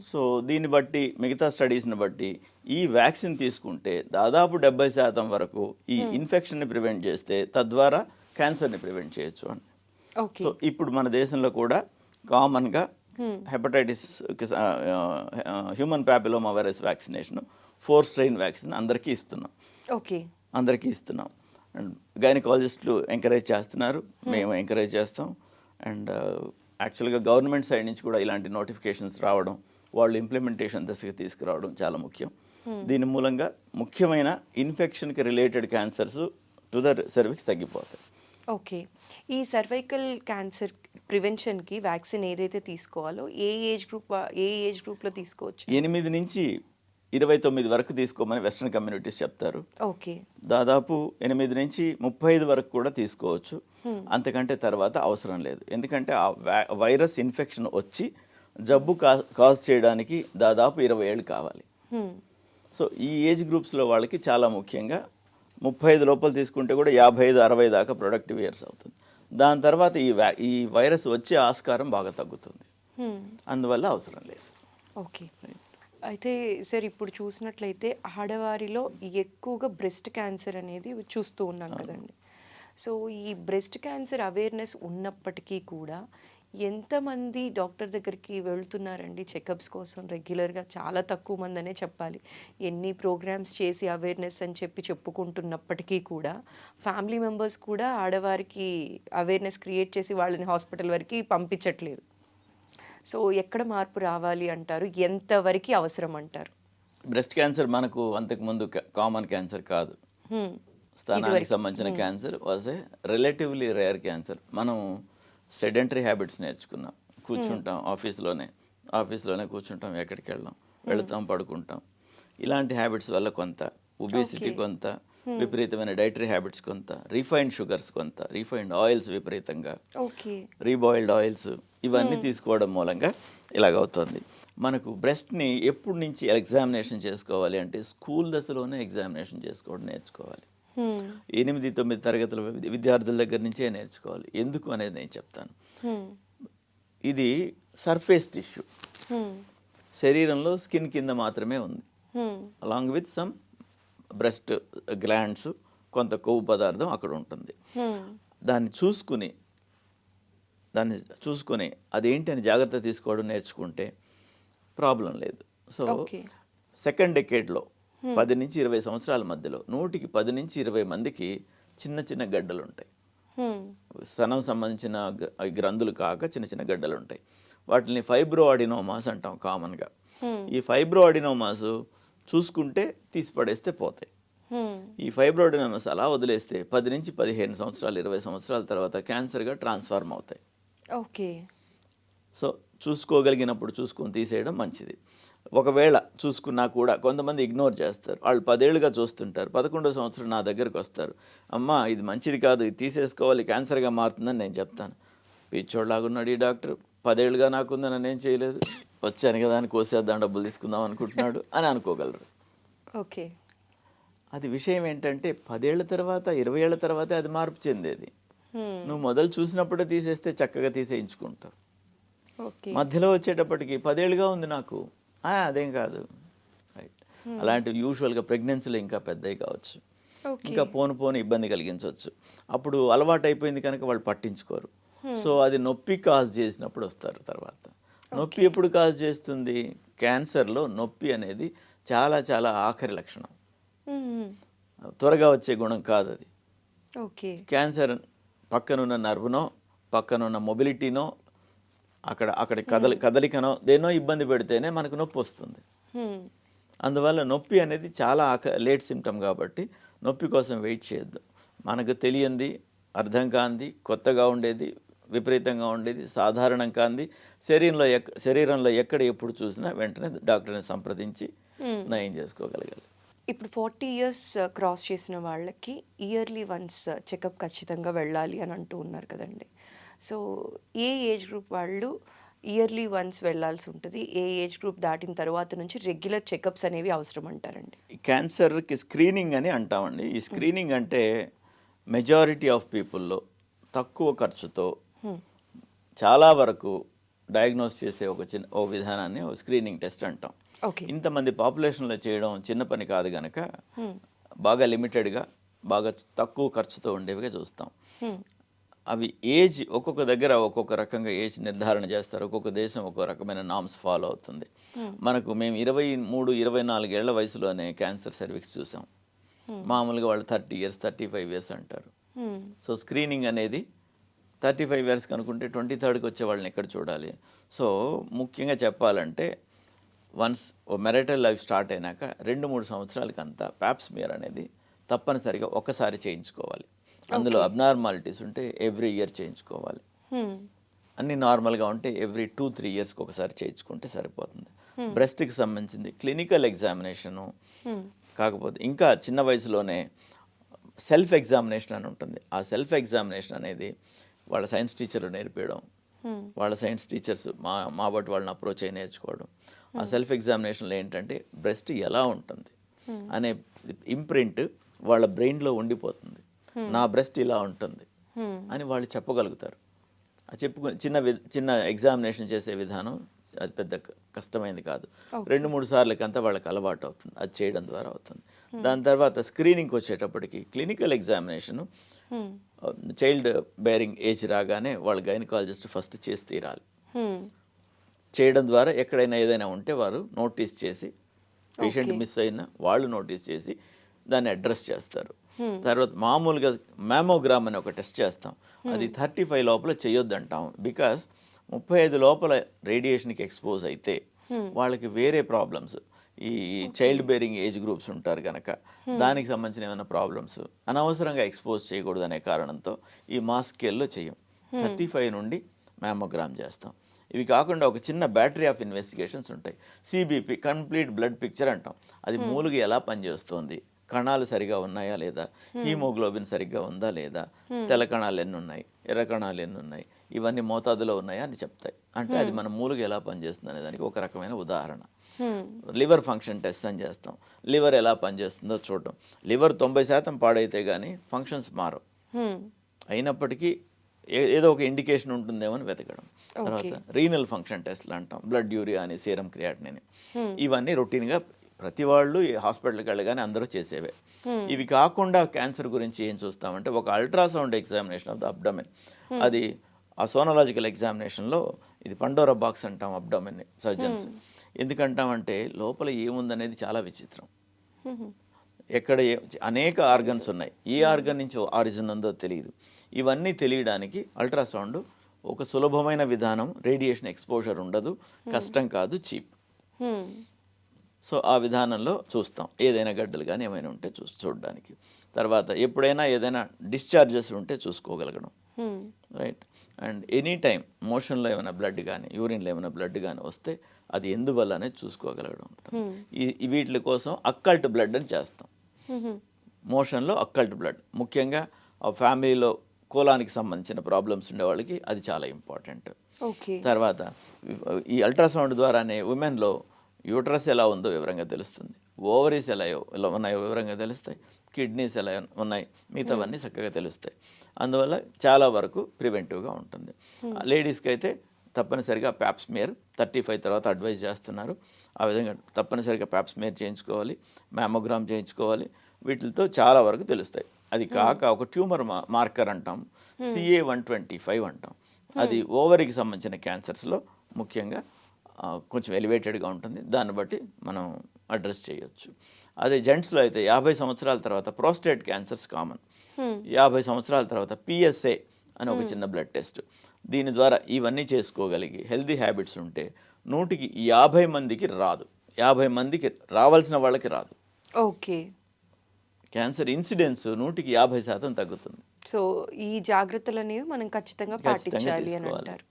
సో దీన్ని బట్టి, మిగతా స్టడీస్ని బట్టి ఈ వ్యాక్సిన్ తీసుకుంటే దాదాపు 70% వరకు ఈ ఇన్ఫెక్షన్ని ప్రివెంట్ చేస్తే తద్వారా క్యాన్సర్ని ప్రివెంట్ చేయొచ్చు అని. సో ఇప్పుడు మన దేశంలో కూడా కామన్గా hepatitis human papilloma virus vaccination 4 strain vaccine అందరికీ ఇస్తున్నాం. అండ్ గైనకాలజిస్టులు ఎంకరేజ్ చేస్తున్నారు, మేము ఎంకరేజ్ చేస్తాం. అండ్ యాక్చువల్గా గవర్నమెంట్ సైడ్ నుంచి కూడా ఇలాంటి నోటిఫికేషన్స్ రావడం, వాళ్ళు ఇంప్లిమెంటేషన్ దశకి తీసుకురావడం చాలా ముఖ్యం. దీని మూలంగా ముఖ్యమైన ఇన్ఫెక్షన్కి related cancers to the cervix తగ్గిపోతాయి. ఓకే, ఈ సర్వైకల్ క్యాన్సర్ ప్రివెన్షన్కి వ్యాక్సిన్ ఏదైతే తీసుకోవాలో ఏ ఏజ్ గ్రూప్లో తీసుకోవచ్చు? 8 నుంచి 29 వరకు తీసుకోమని వెస్ట్రన్ కమ్యూనిటీస్ చెప్తారు. ఓకే, దాదాపు 8 నుంచి 35 వరకు కూడా తీసుకోవచ్చు. అంతకంటే తర్వాత అవసరం లేదు. ఎందుకంటే ఆ వైరస్ ఇన్ఫెక్షన్ వచ్చి జబ్బు కాజ్ చేయడానికి దాదాపు 20 ఏళ్ళు కావాలి. సో ఈ ఏజ్ గ్రూప్స్లో వాళ్ళకి చాలా ముఖ్యంగా 35 లోపల తీసుకుంటే కూడా 55-60 దాకా ప్రొడక్టివ్ ఇయర్స్ అవుతుంది. దాని తర్వాత ఈ వైరస్ వచ్చే ఆస్కారం బాగా తగ్గుతుంది, అందువల్ల అవసరం లేదు. ఓకే, అయితే సార్ ఇప్పుడు చూసినట్లయితే ఆడవారిలో ఎక్కువగా బ్రెస్ట్ క్యాన్సర్ అనేది చూస్తూ ఉన్నాం కదండి. సో ఈ బ్రెస్ట్ క్యాన్సర్ అవేర్నెస్ ఉన్నప్పటికీ కూడా ఎంతమంది డాక్టర్ దగ్గరికి వెళ్తున్నారండి చెకప్స్ కోసం రెగ్యులర్గా? చాలా తక్కువ మంది అనే చెప్పాలి. ఎన్ని ప్రోగ్రామ్స్ చేసి అవేర్నెస్ అని చెప్పుకుంటున్నప్పటికీ కూడా ఫ్యామిలీ మెంబర్స్ కూడా ఆడవారికి అవేర్నెస్ క్రియేట్ చేసి వాళ్ళని హాస్పిటల్ వరకు పంపించట్లేదు. సో ఎక్కడ మార్పు రావాలి అంటారు? ఎంతవరకు అవసరం అంటారు? బ్రెస్ట్ క్యాన్సర్ మనకు అంతకుముందు కామన్ క్యాన్సర్ కాదు. స్థానానికి సంబంధించిన cancer was a relatively rare cancer. మనం సెడెంటరీ హ్యాబిట్స్ నేర్చుకున్నాం. కూర్చుంటాం, ఆఫీస్లోనే కూర్చుంటాం, ఎక్కడికి వెళ్తాం, పడుకుంటాం. ఇలాంటి హ్యాబిట్స్ వల్ల కొంత ఒబేసిటీ, కొంత విపరీతమైన డైటరీ హ్యాబిట్స్, కొంత రిఫైన్డ్ షుగర్స్, కొంత రిఫైన్డ్ ఆయిల్స్ విపరీతంగా, రీబాయిల్డ్ ఆయిల్స్ ఇవన్నీ తీసుకోవడం మూలంగా ఇలాగవుతుంది. మనకు బ్రెస్ట్ని ఎప్పటి నుంచి ఎగ్జామినేషన్ చేసుకోవాలి అంటే స్కూల్ దశలోనే ఎగ్జామినేషన్ చేసుకోవడం నేర్చుకోవాలి. 8-9 తరగతుల విద్యార్థుల దగ్గర నుంచే నేర్చుకోవాలి. ఎందుకు అనేది నేను చెప్తాను. ఇది సర్ఫేస్ టిష్యూ, శరీరంలో స్కిన్ కింద మాత్రమే ఉంది, along with some breast glands, కొంత కొవ్వు పదార్థం అక్కడ ఉంటుంది. దాన్ని చూసుకొని అదేంటి అని జాగ్రత్త తీసుకోవడం నేర్చుకుంటే ప్రాబ్లం లేదు. సో సెకండ్ డెకేడ్లో 10 నుంచి 20 సంవత్సరాల మధ్యలో 100కి 10 నుంచి 20 మందికి చిన్న చిన్న గడ్డలు ఉంటాయి. స్తనం సంబంధించిన గ్రంథులు కాక చిన్న చిన్న గడ్డలు ఉంటాయి. వాటిని ఫైబ్రో అడినోమాస్ అంటాం కామన్గా. ఈ ఫైబ్రో అడినోమాస్ చూసుకుంటే తీసి పడేస్తే పోతాయి. ఈ ఫైబ్రో అడినోమాస్ అలా వదిలేస్తే 10 నుంచి 15 సంవత్సరాలు 20 సంవత్సరాల తర్వాత క్యాన్సర్గా ట్రాన్స్ఫార్మ్ అవుతాయి. ఓకే. సో చూసుకోగలిగినప్పుడు చూసుకొని తీసేయడం మంచిది. ఒకవేళ చూసుకున్నా కూడా కొంతమంది ఇగ్నోర్ చేస్తారు. వాళ్ళు 10 ఏళ్ళుగా చూస్తుంటారు. 11వ సంవత్సరం నా దగ్గరకు వస్తారు. అమ్మా ఇది మంచిది కాదు, ఇది తీసేసుకోవాలి, క్యాన్సర్గా మారుతుందని నేను చెప్తాను. పిచ్చోళ్ళలాగున్నాడు ఈ డాక్టర్, 10 ఏళ్ళుగా నాకుంది, నన్ను ఏం చేయలేదు, వచ్చాను కదా అని కోసేద్దాం, డబ్బులు తీసుకుందాం అనుకుంటున్నాడు అని అనుకోగలరు. ఓకే. అది విషయం ఏంటంటే 10 ఏళ్ల తర్వాత 20 ఏళ్ల తర్వాతే అది మార్పు చెందేది. నువ్వు మొదలు చూసినప్పుడే తీసేస్తే చక్కగా తీసేయించుకుంటావు. మధ్యలో వచ్చేటప్పటికి 10 ఏళ్ళుగా ఉంది నాకు, అదేం కాదు, రైట్. అలాంటి యూజువల్గా ప్రెగ్నెన్సీలో ఇంకా పెద్దవి కావచ్చు, ఇంకా పోను ఇబ్బంది కలిగించవచ్చు. అప్పుడు అలవాటు అయిపోయింది కనుక వాళ్ళు పట్టించుకోరు. సో అది నొప్పి కాజ్ చేసినప్పుడు వస్తారు తర్వాత. నొప్పి ఎప్పుడు కాజ్ చేస్తుంది? క్యాన్సర్లో నొప్పి అనేది చాలా చాలా ఆఖరి లక్షణం, త్వరగా వచ్చే గుణం కాదు అది. క్యాన్సర్ పక్కనున్న నర్వ్నో పక్కనున్న మొబిలిటీనో అక్కడ కదలికనో దేనో ఇబ్బంది పెడితేనే మనకు నొప్పి వస్తుంది. అందువల్ల నొప్పి అనేది చాలా లేట్ సిమ్టమ్ కాబట్టి నొప్పి కోసం వెయిట్ చేయొద్దు. మనకు తెలియంది, అర్థం కాంది, కొత్తగా ఉండేది, విపరీతంగా ఉండేది, సాధారణం కాంది శరీరంలో ఎక్కడ ఎప్పుడు చూసినా వెంటనే డాక్టర్ని సంప్రదించి నయం చేసుకోగలగాలి. ఇప్పుడు 40 years క్రాస్ చేసిన వాళ్ళకి ఇయర్లీ వన్స్ చెకప్ ఖచ్చితంగా వెళ్ళాలి అని అంటూ ఉన్నారు కదండి. సో ఏ ఏజ్ గ్రూప్ వాళ్ళు ఇయర్లీ వన్స్ వెళ్ళాల్సి ఉంటుంది? ఏ ఏజ్ గ్రూప్ దాటిన తర్వాత నుంచి రెగ్యులర్ చెకప్స్ అనేవి అవసరం అంటారండి? క్యాన్సర్కి స్క్రీనింగ్ అని అంటామండి. ఈ స్క్రీనింగ్ అంటే మెజారిటీ ఆఫ్ పీపుల్లో తక్కువ ఖర్చుతో చాలా వరకు డయాగ్నోస్ చేసే ఒక విధానాన్ని స్క్రీనింగ్ టెస్ట్ అంటాం. ఇంతమంది పాపులేషన్లో చేయడం చిన్న పని కాదు కనుక బాగా లిమిటెడ్గా బాగా తక్కువ ఖర్చుతో ఉండేవిగా చూస్తాం. అవి ఏజ్ ఒక్కొక్క దగ్గర ఒక్కొక్క రకంగా ఏజ్ నిర్ధారణ చేస్తారు. ఒక్కొక్క దేశం ఒక్కొక్క రకమైన నామ్స్ ఫాలో అవుతుంది. మేము 23-24 ఏళ్ల వయసులోనే క్యాన్సర్ సర్వీస్ చూసాం. మామూలుగా వాళ్ళు 30 years 35 years అంటారు. సో స్క్రీనింగ్ అనేది 35 years అనుకుంటే 23rd వచ్చే వాళ్ళని ఎక్కడ చూడాలి? సో ముఖ్యంగా చెప్పాలంటే వన్స్ మెరైటల్ లైఫ్ స్టార్ట్ అయినాక 2-3 సంవత్సరాలకి అంతా ప్యాప్స్మియర్ అనేది తప్పనిసరిగా ఒకసారి చేయించుకోవాలి. అందులో అబ్నార్మాలిటీస్ ఉంటే ఎవ్రీ ఇయర్ చేయించుకోవాలి. అన్నీ నార్మల్గా ఉంటే ఎవ్రీ 2-3 yearsకి ఒకసారి చేయించుకుంటే సరిపోతుంది. బ్రెస్ట్కి సంబంధించింది క్లినికల్ ఎగ్జామినేషను, కాకపోతే ఇంకా చిన్న వయసులోనే సెల్ఫ్ ఎగ్జామినేషన్ అని ఉంటుంది. ఆ సెల్ఫ్ ఎగ్జామినేషన్ అనేది వాళ్ళ సైన్స్ టీచర్లు నేర్పించడం, వాళ్ళ సైన్స్ టీచర్స్ మా బట్టి వాళ్ళని అప్రోచ్ అయ్యి నేర్చుకోవడం. ఆ సెల్ఫ్ ఎగ్జామినేషన్లో ఏంటంటే బ్రెస్ట్ ఎలా ఉంటుంది అనే ఇంప్రింట్ వాళ్ళ బ్రెయిన్లో ఉండిపోతుంది. నా బ్రెస్ట్ ఇలా ఉంటుంది అని వాళ్ళు చెప్పగలుగుతారు. చిన్న ఎగ్జామినేషన్ చేసే విధానం అది పెద్ద కష్టమైంది కాదు. 2-3 సార్లకంతా వాళ్ళకి అలవాటు అవుతుంది. అది చేయడం ద్వారా అవుతుంది. దాని తర్వాత స్క్రీనింగ్కి వచ్చేటప్పటికి clinical examination child bearing age రాగానే వాళ్ళ గైనకాలజిస్ట్ ఫస్ట్ చేసి తీరాలి. చేయడం ద్వారా ఎక్కడైనా ఏదైనా ఉంటే వారు నోటీస్ చేసి, పేషెంట్ మిస్ అయినా వాళ్ళు నోటీస్ చేసి దాన్ని అడ్రస్ చేస్తారు. తర్వాత మామూలుగా మ్యామోగ్రామ్ అని ఒక టెస్ట్ చేస్తాం. అది 35 లోపల చేయొద్దంటాం. బికాస్ 35 లోపల రేడియేషన్కి ఎక్స్పోజ్ అయితే వాళ్ళకి వేరే ప్రాబ్లమ్స్, ఈ చైల్డ్ బేరింగ్ ఏజ్ గ్రూప్స్ ఉంటారు కనుక దానికి సంబంధించిన ఏమైనా ప్రాబ్లమ్స్ అనవసరంగా ఎక్స్పోజ్ చేయకూడదు అనే కారణంతో ఈ మాస్ స్కేల్లో చేయం. 35 నుండి మ్యామోగ్రామ్ చేస్తాం. ఇవి కాకుండా ఒక చిన్న బ్యాటరీ ఆఫ్ ఇన్వెస్టిగేషన్స్ ఉంటాయి. సిబిపి, కంప్లీట్ బ్లడ్ పిక్చర్ అంటాం. అది మూలుగు ఎలా పనిచేస్తుంది, కణాలు సరిగా ఉన్నాయా లేదా, హీమోగ్లోబిన్ సరిగ్గా ఉందా లేదా, తెల్ల కణాలు ఎన్ని ఉన్నాయి, ఎర్ర కణాలు ఎన్ని ఉన్నాయి, ఇవన్నీ మోతాదులో ఉన్నాయా అని చెప్తాయి. అంటే అది మన మూలుగు ఎలా పనిచేస్తుంది అనే దానికి ఒక రకమైన ఉదాహరణ. లివర్ ఫంక్షన్ టెస్ట్ అని చేస్తాం. లివర్ ఎలా పనిచేస్తుందో చూడడం. లివర్ 90% పాడైతే కానీ ఫంక్షన్స్ మారవు. అయినప్పటికీ ఏదో ఒక ఇండికేషన్ ఉంటుందేమో అని వెతకడం. తర్వాత రీనల్ ఫంక్షన్ టెస్ట్లు అంటాం. బ్లడ్ యూరియా అని, సీరం క్రియాటినిన్, ఇవన్నీ రొటీన్గా ప్రతి వాళ్ళు ఈ హాస్పిటల్కి వెళ్ళగానే అందరూ చేసేవే. ఇవి కాకుండా క్యాన్సర్ గురించి ఏం చూస్తామంటే ఒక ultrasound examination of the abdomen. అది ఆ సోనలాజికల్ ఎగ్జామినేషన్లో ఇది పండోరా బాక్స్ అంటాం అబ్డమెన్ సర్జన్స్. ఎందుకంటామంటే లోపల ఏముందనేది చాలా విచిత్రం. ఎక్కడ అనేక ఆర్గన్స్ ఉన్నాయి, ఏ ఆర్గన్ నుంచి ఆరిజిన్ ఉందో తెలియదు. ఇవన్నీ తెలియడానికి అల్ట్రాసౌండ్ ఒక సులభమైన విధానం, రేడియేషన్ ఎక్స్పోజర్ ఉండదు, కష్టం కాదు, చీప్. సో ఆ విధానంలో చూస్తాం ఏదైనా గడ్డలు కానీ ఏమైనా ఉంటే చూడడానికి. తర్వాత ఎప్పుడైనా ఏదైనా డిశ్చార్జెస్ ఉంటే చూసుకోగలగడం, రైట్. అండ్ ఎనీ టైం మోషన్లో ఏమైనా బ్లడ్ కానీ యూరిన్లో ఏమైనా బ్లడ్ కానీ వస్తే అది ఎందువల్ల అనేది చూసుకోగలగడం. ఈ వీటి కోసం అక్కల్ట్ బ్లడ్ అని చేస్తాం. మోషన్లో అక్కల్ట్ బ్లడ్ ముఖ్యంగా ఆ ఫ్యామిలీలో కోలానికి సంబంధించిన ప్రాబ్లమ్స్ ఉండే వాళ్ళకి అది చాలా ఇంపార్టెంట్. తర్వాత ఈ అల్ట్రాసౌండ్ ద్వారానే ఉమెన్లో యూట్రస్ ఎలా ఉందో వివరంగా తెలుస్తుంది, ఓవరీస్ ఎలా ఉన్నాయో వివరంగా తెలుస్తాయి, కిడ్నీస్ ఎలా ఉన్నాయి, మిగతావన్నీ చక్కగా తెలుస్తాయి. అందువల్ల చాలా వరకు ప్రివెంటివ్గా ఉంటుంది. లేడీస్కి అయితే తప్పనిసరిగా ప్యాప్స్మియర్ 35 తర్వాత అడ్వైజ్ చేస్తున్నారు. ఆ విధంగా తప్పనిసరిగా ప్యాప్స్మియర్ చేయించుకోవాలి, మ్యామోగ్రామ్ చేయించుకోవాలి. వీటితో చాలా వరకు తెలుస్తాయి. అది కాక ఒక ట్యూమర్ మార్కర్ అంటాం, CA-125 అంటాం. అది ఓవరీకి సంబంధించిన క్యాన్సర్స్లో ముఖ్యంగా కొంచెం ఎలివేటెడ్గా ఉంటుంది. దాన్ని బట్టి మనం అడ్రస్ చేయొచ్చు. అదే జెంట్స్లో అయితే 50 సంవత్సరాల తర్వాత ప్రోస్టేట్ క్యాన్సర్స్ కామన్. 50 సంవత్సరాల తర్వాత PSA అని ఒక చిన్న బ్లడ్ టెస్ట్. దీని ద్వారా ఇవన్నీ చేసుకోగలిగి హెల్దీ హ్యాబిట్స్ ఉంటే 100కి 50 మందికి రాదు, 50 మందికి రావాల్సిన వాళ్ళకి రాదు. ఓకే. క్యాన్సర్ ఇన్సిడెన్స్ 100కి 50% తగ్గుతుంది. సో ఈ జాగ్రత్తలని మనం ఖచ్చితంగా పాటించాలి అని అంటారు.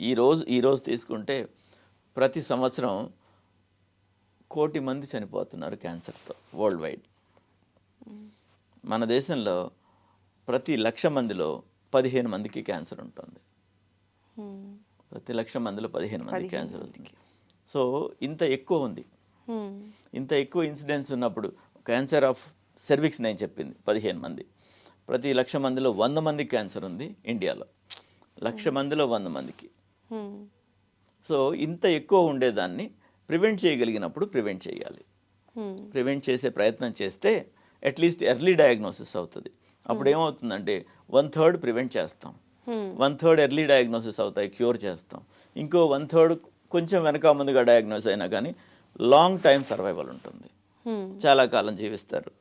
ఈ రోజు తీసుకుంటే ప్రతి సంవత్సరం 1 కోటి మంది చనిపోతున్నారు క్యాన్సర్తో వరల్డ్ వైడ్. మన దేశంలో ప్రతి 1,00,000 మందిలో 15 మందికి క్యాన్సర్ ఉంటుంది. ప్రతి 1,00,000 మందిలో 15 మందికి క్యాన్సర్ వస్తుంది. సో ఇంత ఎక్కువ ఉంది. ఇంత ఎక్కువ ఇన్సిడెన్స్ ఉన్నప్పుడు క్యాన్సర్ ఆఫ్ సెర్విక్స్ నేను చెప్పింది 15 మంది. ప్రతి 1,00,000 మందిలో 100 మందికి క్యాన్సర్ ఉంది ఇండియాలో. 1,00,000 మందిలో 100 మందికి. సో ఇంత ఎక్కువ ఉండేదాన్ని ప్రివెంట్ చేయగలిగినప్పుడు ప్రివెంట్ చేయాలి. ప్రివెంట్ చేసే ప్రయత్నం చేస్తే అట్లీస్ట్ ఎర్లీ డయాగ్నోసిస్ అవుతుంది. అప్పుడు ఏమవుతుందంటే 1/3 ప్రివెంట్ చేస్తాం, 1/3 ఎర్లీ డయాగ్నోసిస్ అవుతాయి, క్యూర్ చేస్తాం. ఇంకో 1/3 కొంచెం వెనక ముందుగా డయాగ్నోస్ అయినా కానీ లాంగ్ టైం సర్వైవల్ ఉంటుంది, చాలా కాలం జీవిస్తారు.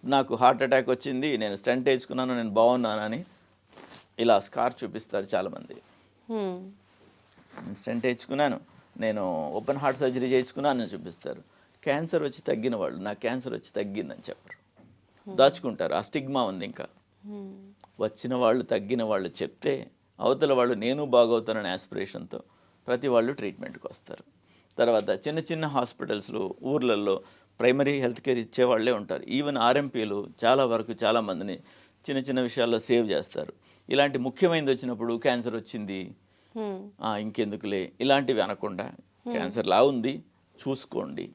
నాకు హార్ట్ అటాక్ వచ్చింది, నేను స్టంట్ వేసుకున్నాను, నేను బాగున్నానని ఇలా స్కార్ చూపిస్తారు చాలామంది. స్టంట్ వేసుకున్నాను, నేను ఓపెన్ హార్ట్ సర్జరీ చేయించుకున్నాను అని చూపిస్తారు. క్యాన్సర్ వచ్చి తగ్గిన వాళ్ళు నాకు క్యాన్సర్ వచ్చి తగ్గిందని చెప్పరు, దాచుకుంటారు. ఆ స్టిగ్మా ఉంది. ఇంకా వచ్చిన వాళ్ళు తగ్గిన వాళ్ళు చెప్తే అవతల వాళ్ళు నేను బాగవుతానని ఆస్పిరేషన్తో ప్రతి వాళ్ళు ట్రీట్మెంట్కి వస్తారు. తర్వాత చిన్న చిన్న హాస్పిటల్స్లో ఊర్లలో ప్రైమరీ హెల్త్ కేర్ ఇచ్చేవాళ్ళే ఉంటారు. ఈవెన్ RMPలు చాలా వరకు చాలామందిని చిన్న చిన్న విషయాల్లో సేవ్ చేస్తారు. ఇలాంటి ముఖ్యమైనది వచ్చినప్పుడు క్యాన్సర్ వచ్చింది ఇంకెందుకులే ఇలాంటివి అనకుండా క్యాన్సర్ లా ఉంది చూసుకోండి,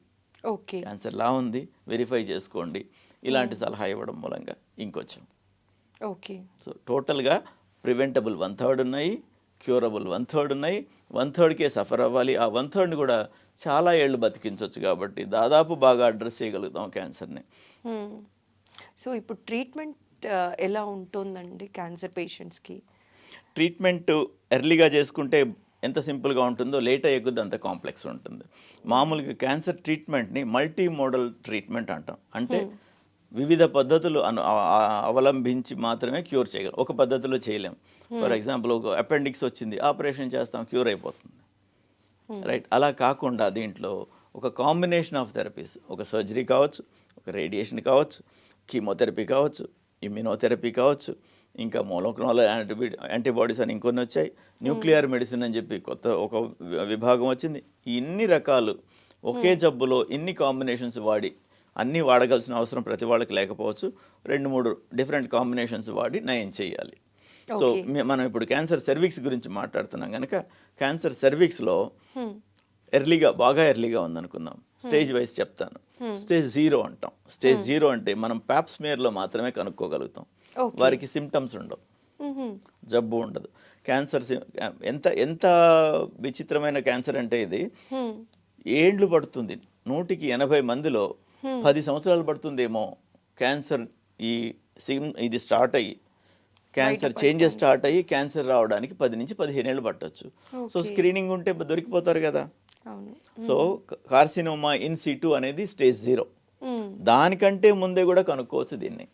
క్యాన్సర్ లా ఉంది వెరిఫై చేసుకోండి, ఇలాంటి సలహా ఇవ్వడం మూలంగా ఇంకొంచెం. సో టోటల్గా ప్రివెంటబుల్ 1/3 ఉన్నాయి, క్యూరబుల్ 1/3 ఉన్నాయి. 1/3కే సఫర్ అవ్వాలి. ఆ 1/3ని కూడా చాలా ఏళ్ళు బతికించవచ్చు. కాబట్టి దాదాపు బాగా అడ్రస్ చేయగలుగుతాం క్యాన్సర్ని. సో ఇప్పుడు ట్రీట్మెంట్ ఎలా ఉంటుందండి క్యాన్సర్ పేషెంట్స్కి? ట్రీట్మెంట్ ఎర్లీగా చేసుకుంటే ఎంత సింపుల్గా ఉంటుందో, లేట్ అయ్యే కొద్దీ అంత కాంప్లెక్స్ ఉంటుంది. మామూలుగా క్యాన్సర్ ట్రీట్మెంట్ని మల్టీ మోడల్ ట్రీట్మెంట్ అంటాం. అంటే వివిధ పద్ధతులు అవలంబించి మాత్రమే క్యూర్ చేయగలం. ఒక పద్ధతిలో చేయలేం. ఫర్ ఎగ్జాంపుల్ ఒక అపెండిక్స్ వచ్చింది, ఆపరేషన్ చేస్తాం, క్యూర్ అయిపోతుంది, రైట్. అలా కాకుండా దీంట్లో ఒక కాంబినేషన్ ఆఫ్ థెరపీస్, ఒక సర్జరీ కావచ్చు, ఒక రేడియేషన్ కావచ్చు, కీమోథెరపీ కావచ్చు, ఇమ్యూనోథెరపీ కావచ్చు, ఇంకా మోనోక్లోనల్ యాంటీబాడీస్ అని ఇంకొన్ని వచ్చాయి, న్యూక్లియర్ మెడిసిన్ అని చెప్పి కొత్త ఒక విభాగం వచ్చింది. ఇన్ని రకాలు ఒకే జబ్బులో ఇన్ని కాంబినేషన్స్ వాడి అన్నీ వాడగలసిన అవసరం ప్రతి వాళ్ళకి లేకపోవచ్చు. 2-3 డిఫరెంట్ కాంబినేషన్స్ వాడి నయం చేయాలి. సో మనం ఇప్పుడు క్యాన్సర్ సెర్విక్స్ గురించి మాట్లాడుతున్నాం కనుక క్యాన్సర్ సెర్విక్స్లో బాగా ఎర్లీగా ఉందనుకుందాం. స్టేజ్ వైజ్ చెప్తాను. స్టేజ్ 0 అంటాం. స్టేజ్ 0 అంటే మనం ప్యాప్స్మియర్లో మాత్రమే కనుక్కోగలుగుతాం. వారికి సిమ్టమ్స్ ఉండవు, జబ్బు ఉండదు. క్యాన్సర్ ఎంత విచిత్రమైన క్యాన్సర్ అంటే ఇది ఏండ్లు పడుతుంది 180 మందిలో 10 సంవత్సరాలు పడుతుందేమో క్యాన్సర్ ఇది స్టార్ట్ అయ్యి క్యాన్సర్ చేంజెస్ స్టార్ట్ అయ్యి క్యాన్సర్ రావడానికి 10 నుంచి 15 ఏళ్ళు పట్టొచ్చు. సో స్క్రీనింగ్ ఉంటే దొరికిపోతారు కదా. సో కార్సినోమా ఇన్ సిటు అనేది స్టేజ్ 0. దానికంటే ముందే కూడా కనుక్కోవచ్చు దీన్ని.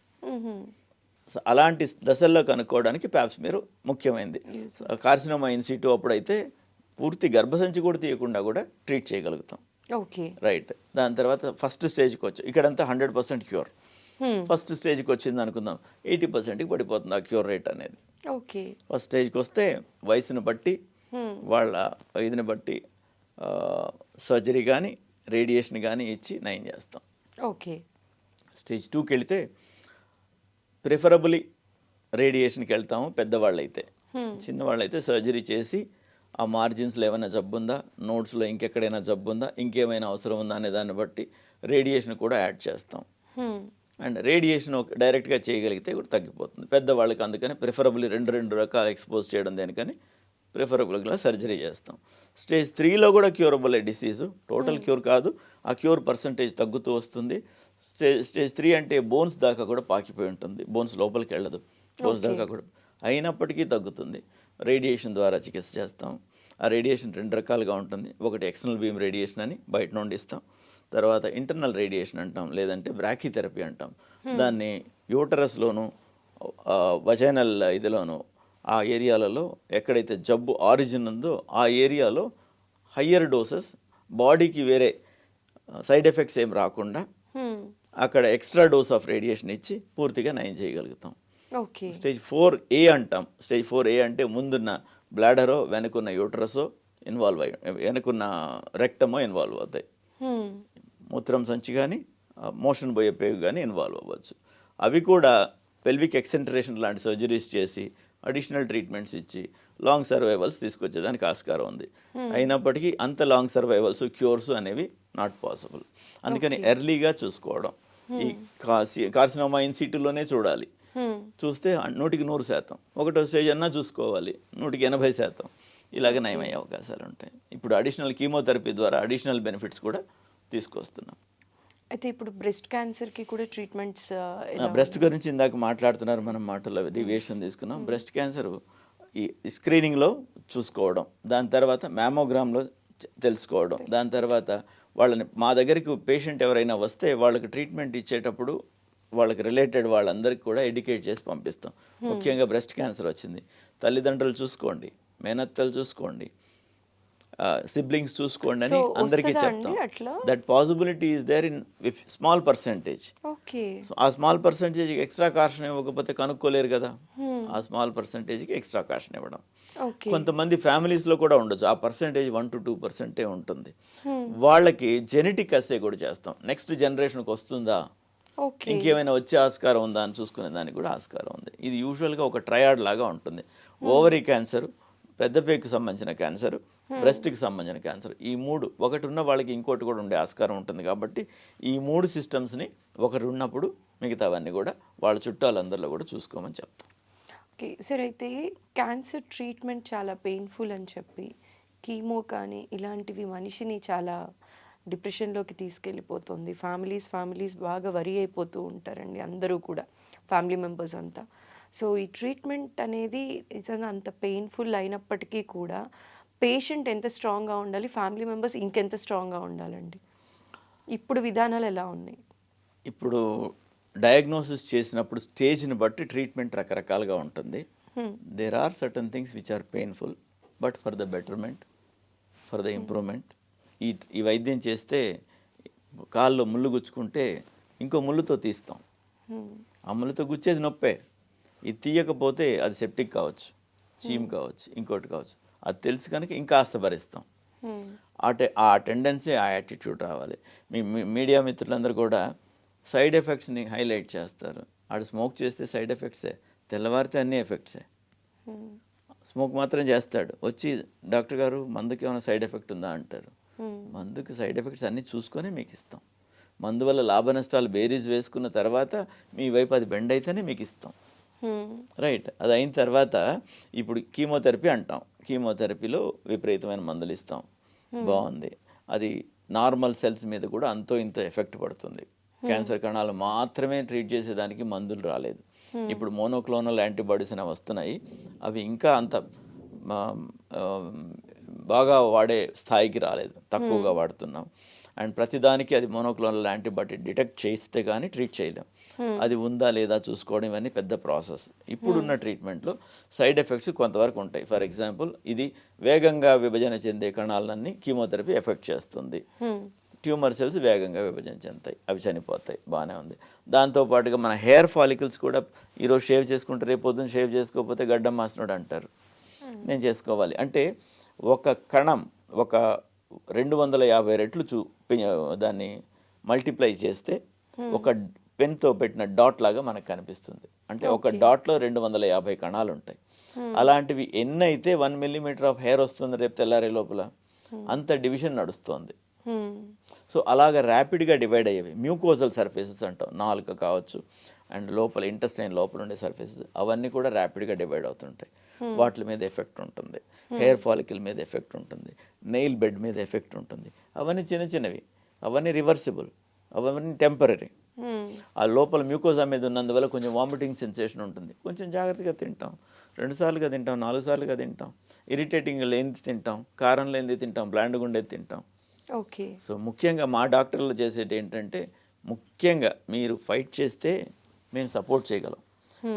సో అలాంటి దశల్లో కనుక్కోవడానికి ప్యాప్స్మియర్ ముఖ్యమైనది. కార్సినోమా ఇన్ సిటు అప్పుడైతే పూర్తి గర్భసంచి కూడా తీయకుండా కూడా ట్రీట్ చేయగలుగుతాం. Okay, right. దాని తర్వాత ఫస్ట్ స్టేజ్కి వచ్చి ఇక్కడంతా 100% క్యూర్. ఫస్ట్ స్టేజ్కి వచ్చింది అనుకుందాం, 80%కి పడిపోతుంది ఆ క్యూర్ రేట్ అనేది. ఓకే, ఫస్ట్ స్టేజ్కి వస్తే వయసును బట్టి వాళ్ళ ఇదిని బట్టి సర్జరీ కానీ రేడియేషన్ కానీ ఇచ్చి నయం చేస్తాం. ఓకే, స్టేజ్ 2కి వెళితే ప్రిఫరబుల్లీ రేడియేషన్కి వెళ్తాము పెద్దవాళ్ళు అయితే. చిన్నవాళ్ళు అయితే సర్జరీ చేసి ఆ మార్జిన్స్లో ఏమైనా జబ్బు ఉందా, నోట్స్లో ఇంకెక్కడైనా జబ్బు ఉందా, ఇంకేమైనా అవసరం ఉందా అనే దాన్ని బట్టి రేడియేషన్ కూడా యాడ్ చేస్తాం. అండ్ రేడియేషన్ డైరెక్ట్గా చేయగలిగితే కూడా తగ్గిపోతుంది పెద్దవాళ్ళకి. అందుకని ప్రిఫరబుల్లీ రెండు రకాల ఎక్స్పోజ్ చేయడం దేనికని ప్రిఫరబుల్గా సర్జరీ చేస్తాం. స్టేజ్ 3లో కూడా క్యూరబుల్ డిసీజు, టోటల్ క్యూర్ కాదు, ఆ క్యూర్ పర్సంటేజ్ తగ్గుతూ వస్తుంది. స్టేజ్ 3 అంటే బోన్స్ దాకా కూడా పాకిపోయి ఉంటుంది, బోన్స్ లోపలికి వెళ్ళదు, బోన్స్ దాకా కూడా అయినప్పటికీ తగ్గుతుంది. రేడియేషన్ ద్వారా చికిత్స చేస్తాం. ఆ రేడియేషన్ 2 రకాలుగా ఉంటుంది. ఒకటి ఎక్స్టర్నల్ బీమ్ రేడియేషన్ అని బయట నుండి ఇస్తాం. తర్వాత ఇంటర్నల్ రేడియేషన్ అంటాం, లేదంటే బ్రాకీథెరపీ అంటాం. దాన్ని యూటరస్లోను వజైనల్ ఇదిలోను ఆ ఏరియాలలో ఎక్కడైతే జబ్బు ఆరిజిన్ ఉందో ఆ ఏరియాలో హయ్యర్ డోసెస్, బాడీకి వేరే సైడ్ ఎఫెక్ట్స్ ఏం రాకుండా అక్కడ ఎక్స్ట్రా డోస్ ఆఫ్ రేడియేషన్ ఇచ్చి పూర్తిగా నయం చేయగలుగుతాం. స్టేజ్ 4A అంటాం. స్టేజ్ 4A అంటే ముందున్న బ్లాడరో వెనుకున్న యూటరసో ఇన్వాల్వ్ అయ్యి, వెనుకున్న రెక్టమో ఇన్వాల్వ్ అవుతాయి. మూత్రం సంచి కానీ మోషన్ పోయే పేగు కానీ ఇన్వాల్వ్ అవ్వచ్చు. అవి కూడా పెల్విక్ ఎక్సెంట్రేషన్ లాంటి సర్జరీస్ చేసి అడిషనల్ ట్రీట్మెంట్స్ ఇచ్చి లాంగ్ సర్వైవల్స్ తీసుకొచ్చేదానికి ఆస్కారం ఉంది. అయినప్పటికీ అంత లాంగ్ సర్వైవల్స్, క్యూర్స్ అనేవి నాట్ పాసిబుల్. అందుకని ఎర్లీగా చూసుకోవడం. ఈ కార్సినోమా ఇన్ సిటులోనే చూడాలి. చూస్తే 100% ఒకటో స్టేజ్ అన్నా చూసుకోవాలి, 180% ఇలాగ నయమయ్యే అవకాశాలు ఉంటాయి. ఇప్పుడు అడిషనల్ కీమోథెరపీ ద్వారా అడిషనల్ బెనిఫిట్స్ కూడా తీసుకొస్తున్నాం. అయితే ఇప్పుడు బ్రెస్ట్ క్యాన్సర్కి కూడా ట్రీట్మెంట్స్, బ్రెస్ట్ గురించి ఇందాక మాట్లాడుతున్నారు, మనం మాటల్లో డీవియేషన్ తీసుకున్నాం. బ్రెస్ట్ క్యాన్సర్ ఈ స్క్రీనింగ్లో చూసుకోవడం, దాని తర్వాత మ్యామోగ్రామ్లో తెలుసుకోవడం, దాని తర్వాత వాళ్ళని మా దగ్గరికి పేషెంట్ ఎవరైనా వస్తే వాళ్ళకి ట్రీట్మెంట్ ఇచ్చేటప్పుడు వాళ్ళకి రిలేటెడ్ వాళ్ళందరికీ కూడా ఎడ్యుకేట్ చేసి పంపిస్తాం. ముఖ్యంగా బ్రెస్ట్ క్యాన్సర్ వచ్చింది, తల్లిదండ్రులు చూసుకోండి, మేనత్తలు చూసుకోండి, సిబ్లింగ్స్ చూసుకోండి అని అందరికీ చెప్తాం. That possibility is there in small percentage. ఆ స్మాల్ పర్సెంటేజ్కి ఎక్స్ట్రా కాషన్ ఇవ్వకపోతే కనుక్కోలేరు కదా, ఆ స్మాల్ పర్సెంటేజ్కి ఎక్స్ట్రా కాషన్ ఇవ్వడం. కొంతమంది ఫ్యామిలీస్లో కూడా ఉండొచ్చు, ఆ పర్సెంటేజ్ 1 to 2% ఉంటుంది. వాళ్ళకి జెనెటిక్ అసే కూడా చేస్తాం. నెక్స్ట్ జనరేషన్కి వస్తుందా, ఇంకేమైనా వచ్చే ఆస్కారం ఉందా అని చూసుకునే దానికి కూడా ఆస్కారం ఉంది. ఇది యూజువల్గా ఒక ట్రయాడ్ లాగా ఉంటుంది. ఓవరీ క్యాన్సర్, పెద్దపేగుకి సంబంధించిన క్యాన్సర్, బ్రెస్ట్కి సంబంధించిన క్యాన్సర్, ఈ 3 ఒకటి ఉన్న వాళ్ళకి ఇంకోటి కూడా ఉండే ఆస్కారం ఉంటుంది. కాబట్టి ఈ 3 సిస్టమ్స్ని ఒకటి ఉన్నప్పుడు మిగతావన్నీ కూడా వాళ్ళ చుట్టాలందరిలో కూడా చూసుకోమని చెప్తాం. ఓకే సార్, అయితే క్యాన్సర్ ట్రీట్మెంట్ చాలా పెయిన్ఫుల్ అని చెప్పి కీమో కానీ ఇలాంటివి మనిషిని చాలా డిప్రెషన్లోకి తీసుకెళ్ళిపోతుంది. ఫ్యామిలీస్ బాగా వరి అయిపోతూ ఉంటారండి, అందరూ కూడా ఫ్యామిలీ మెంబర్స్ అంతా. సో ఈ ట్రీట్మెంట్ అనేది నిజంగా అంత పెయిన్ఫుల్ అయినప్పటికీ కూడా పేషెంట్ ఎంత స్ట్రాంగ్గా ఉండాలి, ఫ్యామిలీ మెంబర్స్ ఇంకెంత స్ట్రాంగ్గా ఉండాలండి? ఇప్పుడు విధానాలు ఎలా ఉన్నాయి? ఇప్పుడు డయాగ్నోసిస్ చేసినప్పుడు స్టేజ్ని బట్టి ట్రీట్మెంట్ రకరకాలుగా ఉంటుంది. There are certain things which are painful, but for the betterment, for the improvement. ఈ వైద్యం చేస్తే కాల్లో ముళ్ళు గుచ్చుకుంటే ఇంకో ముళ్ళుతో తీస్తాం, ఆ ముళ్ళుతో గుచ్చేది నొప్పే. ఇది తీయకపోతే అది సెప్టిక్ కావచ్చు, చీమ్ కావచ్చు, ఇంకోటి కావచ్చు. అది తెలుసు కనుక ఇంకాస్త భరిస్తాం. ఆ టెండెన్సీ, ఆ యాటిట్యూడ్ రావాలి. మీడియా మిత్రులందరూ కూడా సైడ్ ఎఫెక్ట్స్ని హైలైట్ చేస్తారు. ఆడు స్మోక్ చేస్తే సైడ్ ఎఫెక్ట్సే, తెల్లవారితే అన్ని ఎఫెక్ట్సే. స్మోక్ మాత్రం చేస్తాడు, వచ్చి డాక్టర్ గారు మందుకి ఏమైనా సైడ్ ఎఫెక్ట్ ఉందా అంటారు. మందుకి సైడ్ ఎఫెక్ట్స్ అన్నీ చూసుకొని మీకు ఇస్తాం. మందు వల్ల లాభ నష్టాలు బేరీజ్ వేసుకున్న తర్వాత మీ వైపు అది బెండ్ అయితేనే మీకు ఇస్తాం. రైట్. అది అయిన తర్వాత ఇప్పుడు కీమోథెరపీ అంటాం. కీమోథెరపీలో విపరీతమైన మందులు ఇస్తాం, బాగుంది. అది నార్మల్ సెల్స్ మీద కూడా అంతో ఇంతో ఎఫెక్ట్ పడుతుంది. క్యాన్సర్ కణాలు మాత్రమే ట్రీట్ చేసేదానికి మందులు రాలేదు. ఇప్పుడు మోనోక్లోనల్ యాంటీబాడీస్ అనేవి వస్తున్నాయి. అవి ఇంకా అంత బాగా వాడే స్థాయికి రాలేదు, తక్కువగా వాడుతున్నాం. అండ్ ప్రతిదానికి అది మోనోక్లోనల్ యాంటీబాడీ డిటెక్ట్ చేస్తే కానీ ట్రీట్ చేయలేం. అది ఉందా లేదా చూసుకోవడం ఇవన్నీ పెద్ద ప్రాసెస్. ఇప్పుడున్న ట్రీట్మెంట్లో సైడ్ ఎఫెక్ట్స్ కొంతవరకు ఉంటాయి. ఫర్ ఎగ్జాంపుల్, ఇది వేగంగా విభజన చెందే కణాలన్నీ కీమోథెరపీ ఎఫెక్ట్ చేస్తుంది. ట్యూమర్ సెల్స్ వేగంగా విభజన చెందుతాయి, అవి చనిపోతాయి, బాగానే ఉంది. దాంతోపాటుగా మన హెయిర్ ఫాలికల్స్ కూడా ఈరోజు షేవ్ చేసుకుంటే రేపు పొద్దున్న షేవ్ చేసుకోకపోతే గడ్డం మాసినోడు అంటారు. నేను చేసుకోవాలి అంటే ఒక కణం ఒక 250 రెట్లు దాన్ని మల్టిప్లై చేస్తే ఒక పెన్తో పెట్టిన డాట్ లాగా మనకు కనిపిస్తుంది. అంటే ఒక డాట్లో 250 కణాలు ఉంటాయి. అలాంటివి ఎన్నైతే 1 మిల్లీమీటర్ ఆఫ్ హెయిర్ వస్తుంది రేపు తెల్లారే లోపల, అంత డివిజన్ నడుస్తుంది. సో అలాగ ర్యాపిడ్గా డివైడ్ అయ్యేవి మ్యూకోజల్ సర్ఫేసెస్ అంటాం. నాలుక కావచ్చు అండ్ లోపల ఇంటెస్టైన్ లోపల ఉండే సర్ఫేసెస్ అవన్నీ కూడా ర్యాపిడ్గా డివైడ్ అవుతుంటాయి. వాటి మీద ఎఫెక్ట్ ఉంటుంది, హెయిర్ ఫాలికల్ మీద ఎఫెక్ట్ ఉంటుంది, నెయిల్ బెడ్ మీద ఎఫెక్ట్ ఉంటుంది. అవన్నీ చిన్న చిన్నవి, అవన్నీ రివర్సిబుల్, అవన్నీ టెంపరీ. ఆ లోపల మ్యూకోజా మీద ఉన్నందువల్ల కొంచెం వామిటింగ్ సెన్సేషన్ ఉంటుంది. కొంచెం జాగ్రత్తగా తింటాం, 2 సార్లుగా తింటాం, 4 సార్లుగా తింటాం, ఇరిటేటింగ్ లేనిది తింటాం, కారం లేనిది తింటాం, బ్లాండ్గా ఉండేది తింటాం. ఓకే. సో ముఖ్యంగా మా డాక్టర్లు చేసేది ఏంటంటే, ముఖ్యంగా మీరు ఫైట్ చేస్తే మేము సపోర్ట్ చేయగలం.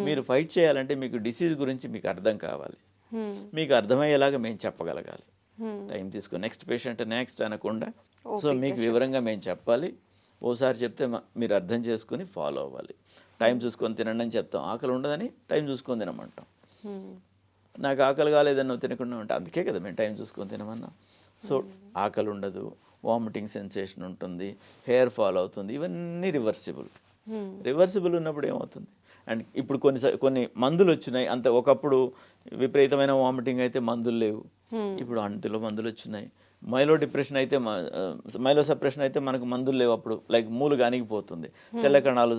మీరు ఫైట్ చేయాలంటే మీకు డిసీజ్ గురించి మీకు అర్థం కావాలి, మీకు అర్థమయ్యేలాగా మేము చెప్పగలగాలి. టైం తీసుకో, నెక్స్ట్ పేషెంట్ నెక్స్ట్ అనకుండా, సో మీకు వివరంగా మేము చెప్పాలి. ఓసారి చెప్తే మీరు అర్థం చేసుకుని ఫాలో అవ్వాలి. టైం చూసుకొని తినండి అని చెప్తాం, ఆకలి ఉండదని టైం చూసుకొని తినమంటాం. నాకు ఆకలి కాలేదని నువ్వు తినకుండా ఉంటా, అందుకే కదా మేము టైం చూసుకొని తినమన్నా. సో ఆకలి ఉండదు, వామిటింగ్ సెన్సేషన్ ఉంటుంది, హెయిర్ ఫాల్ అవుతుంది, ఇవన్నీ రివర్సిబుల్ ఉన్నప్పుడు ఏమవుతుంది. అండ్ ఇప్పుడు కొన్ని మందులు వచ్చినాయి, అంత ఒకప్పుడు విపరీతమైన వామిటింగ్ అయితే మందులు లేవు, ఇప్పుడు అంతలో మందులు వచ్చినాయి. మైలో డిప్రెషన్ అయితే మైలో సప్రెషన్ అయితే మనకు మందులు లేవు అప్పుడు, లైక్ మూలు అణిగిపోతుంది, తెల్ల కణాలు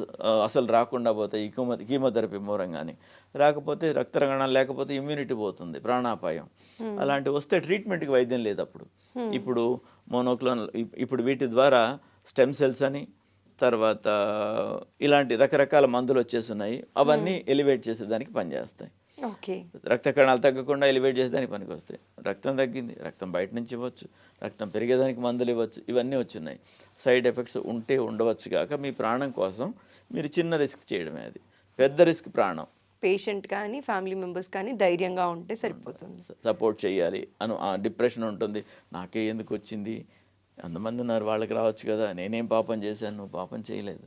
అసలు రాకుండా పోతాయి కీమోథెరపీ మూలంగాని. రాకపోతే రక్త కణాలు లేకపోతే ఇమ్యూనిటీ పోతుంది, ప్రాణాపాయం. అలాంటివి వస్తే ట్రీట్మెంట్కి వైద్యం లేదు అప్పుడు. ఇప్పుడు మోనోక్లోనల్, ఇప్పుడు వీటి ద్వారా స్టెమ్ సెల్స్ అని, తర్వాత ఇలాంటి రకరకాల మందులు వచ్చేస్తున్నాయి. అవన్నీ ఎలివేట్ చేసేదానికి పనిచేస్తాయి. రక్త కణాలు తగ్గకుండా ఎలివేట్ చేసేదానికి పనికి వస్తాయి. రక్తం తగ్గింది, రక్తం బయట నుంచి ఇవ్వచ్చు, రక్తం పెరిగేదానికి మందులు ఇవ్వచ్చు, ఇవన్నీ వచ్చున్నాయి. సైడ్ ఎఫెక్ట్స్ ఉంటే ఉండవచ్చు కాక మీ ప్రాణం కోసం మీరు చిన్న రిస్క్ చేయడమే, అది పెద్ద రిస్క్ ప్రాణం. పేషెంట్ కానీ ఫ్యామిలీ మెంబర్స్ కానీ ధైర్యంగా ఉంటే సరిపోతుంది, సపోర్ట్ చేయాలి. డిప్రెషన్ ఉంటుంది, నాకే ఎందుకు వచ్చింది, అంతమంది ఉన్నారు వాళ్ళకి రావచ్చు కదా, నేనేం పాపం చేశాను, నువ్వు పాపం చేయలేదు,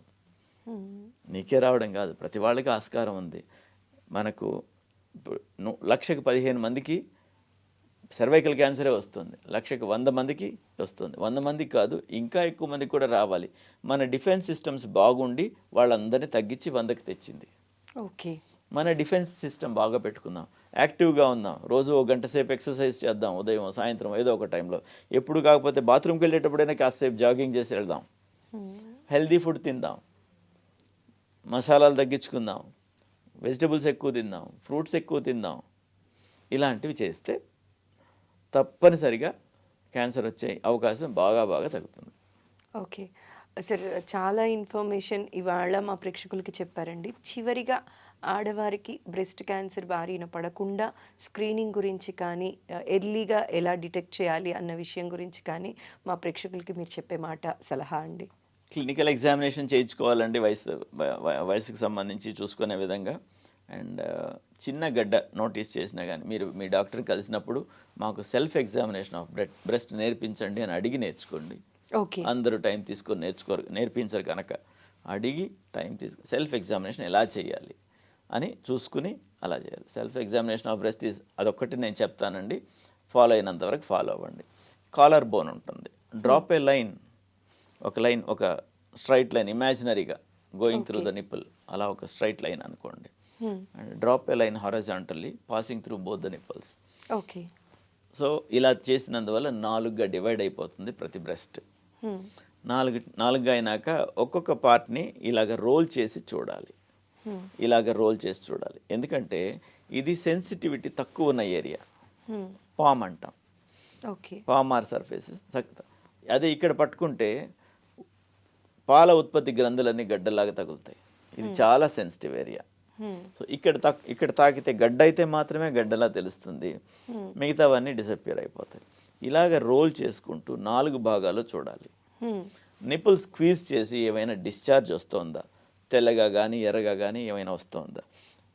నీకే రావడం కాదు, ప్రతి వాళ్ళకి ఆస్కారం ఉంది. మనకు 1,15,000 మందికి సర్వైకల్ క్యాన్సరే వస్తుంది, 1,100 మందికి వస్తుంది. 100 మందికి కాదు, ఇంకా ఎక్కువ మందికి కూడా రావాలి. మన డిఫెన్స్ సిస్టమ్స్ బాగుండి వాళ్ళందరినీ తగ్గించి 100కి తెచ్చింది. ఓకే, మన డిఫెన్స్ సిస్టమ్ బాగా పెట్టుకుందాం, యాక్టివ్గా ఉందాం, రోజు 1 గంట సేపు ఎక్సర్సైజ్ చేద్దాం, ఉదయం సాయంత్రం ఏదో ఒక టైంలో. ఎప్పుడు కాకపోతే బాత్రూమ్కి వెళ్ళేటప్పుడైనా కాసేపు జాగింగ్ చేసి వెళ్దాం, హెల్దీ ఫుడ్ తిందాం, మసాలాలు తగ్గించుకుందాం, వెజిటబుల్స్ ఎక్కువ తిందాం, ఫ్రూట్స్ ఎక్కువ తిందాం. ఇలాంటివి చేస్తే తప్పనిసరిగా క్యాన్సర్ వచ్చే అవకాశం బాగా తగ్గుతుంది. ఓకే సార్, చాలా ఇన్ఫర్మేషన్ ఇవాళ మా ప్రేక్షకులకి చెప్పారండి. చివరిగా ఆడవారికి బ్రెస్ట్ క్యాన్సర్ బారిన పడకుండా స్క్రీనింగ్ గురించి కానీ, ఎర్లీగా ఎలా డిటెక్ట్ చేయాలి అన్న విషయం గురించి కానీ మా ప్రేక్షకులకి మీరు చెప్పే మాట, సలహా అండి. క్లినికల్ ఎగ్జామినేషన్ చేయించుకోవాలండి, వయసుకు సంబంధించి చూసుకునే విధంగా. అండ్ చిన్న గడ్డ నోటీస్ చేసినా కానీ మీరు మీ డాక్టర్ కలిసినప్పుడు మాకు సెల్ఫ్ ఎగ్జామినేషన్ ఆఫ్ బ్రెస్ట్ నేర్పించండి అని అడిగి నేర్చుకోండి. ఓకే, అందరూ టైం తీసుకొని నేర్పించరు కనుక అడిగి టైం సెల్ఫ్ ఎగ్జామినేషన్ ఎలా చేయాలి అని చూసుకుని అలా చేయాలి. సెల్ఫ్ ఎగ్జామినేషన్ ఆఫ్ బ్రెస్ట్ అదొక్కటి నేను చెప్తానండి, ఫాలో అయినంత వరకు ఫాలో అవ్వండి. కాలర్ బోన్ ఉంటుంది, డ్రాప్ ఏ లైన్, ఒక స్ట్రైట్ లైన్ ఇమాజినరీగా గోయింగ్ త్రూ ద నిప్పుల్, అలా ఒక స్ట్రైట్ లైన్ అనుకోండి. And drop a line horizontally passing through both the nipples. Okay, so ఇలా చేసినందువల్ల 4గా డివైడ్ అయిపోతుంది ప్రతి బ్రెస్ట్. 4గా అయినాక ఒక్కొక్క పార్ట్ని ఇలాగ రోల్ చేసి చూడాలి, ఎందుకంటే ఇది సెన్సిటివిటీ తక్కువ ఉన్న ఏరియా, పామ్ అంటాం. ఓకే, పామ్ ఆర్ సర్ఫేసెస్ అదే ఇక్కడ పట్టుకుంటే పాల ఉత్పత్తి గ్రంథులన్నీ గడ్డలాగా తగులుతాయి. ఇది చాలా సెన్సిటివ్ ఏరియా. సో ఇక్కడ తాకితే గడ్డ అయితే మాత్రమే గడ్డలా తెలుస్తుంది, మిగతావన్నీ డిసప్పియర్ అయిపోతాయి. ఇలాగ రోల్ చేసుకుంటూ 4 భాగాలు చూడాలి. నిపుల్ స్క్వీజ్ చేసి ఏమైనా డిశ్చార్జ్ వస్తుందా, తెల్లగా కానీ ఎర్రగా కానీ ఏమైనా వస్తుందా.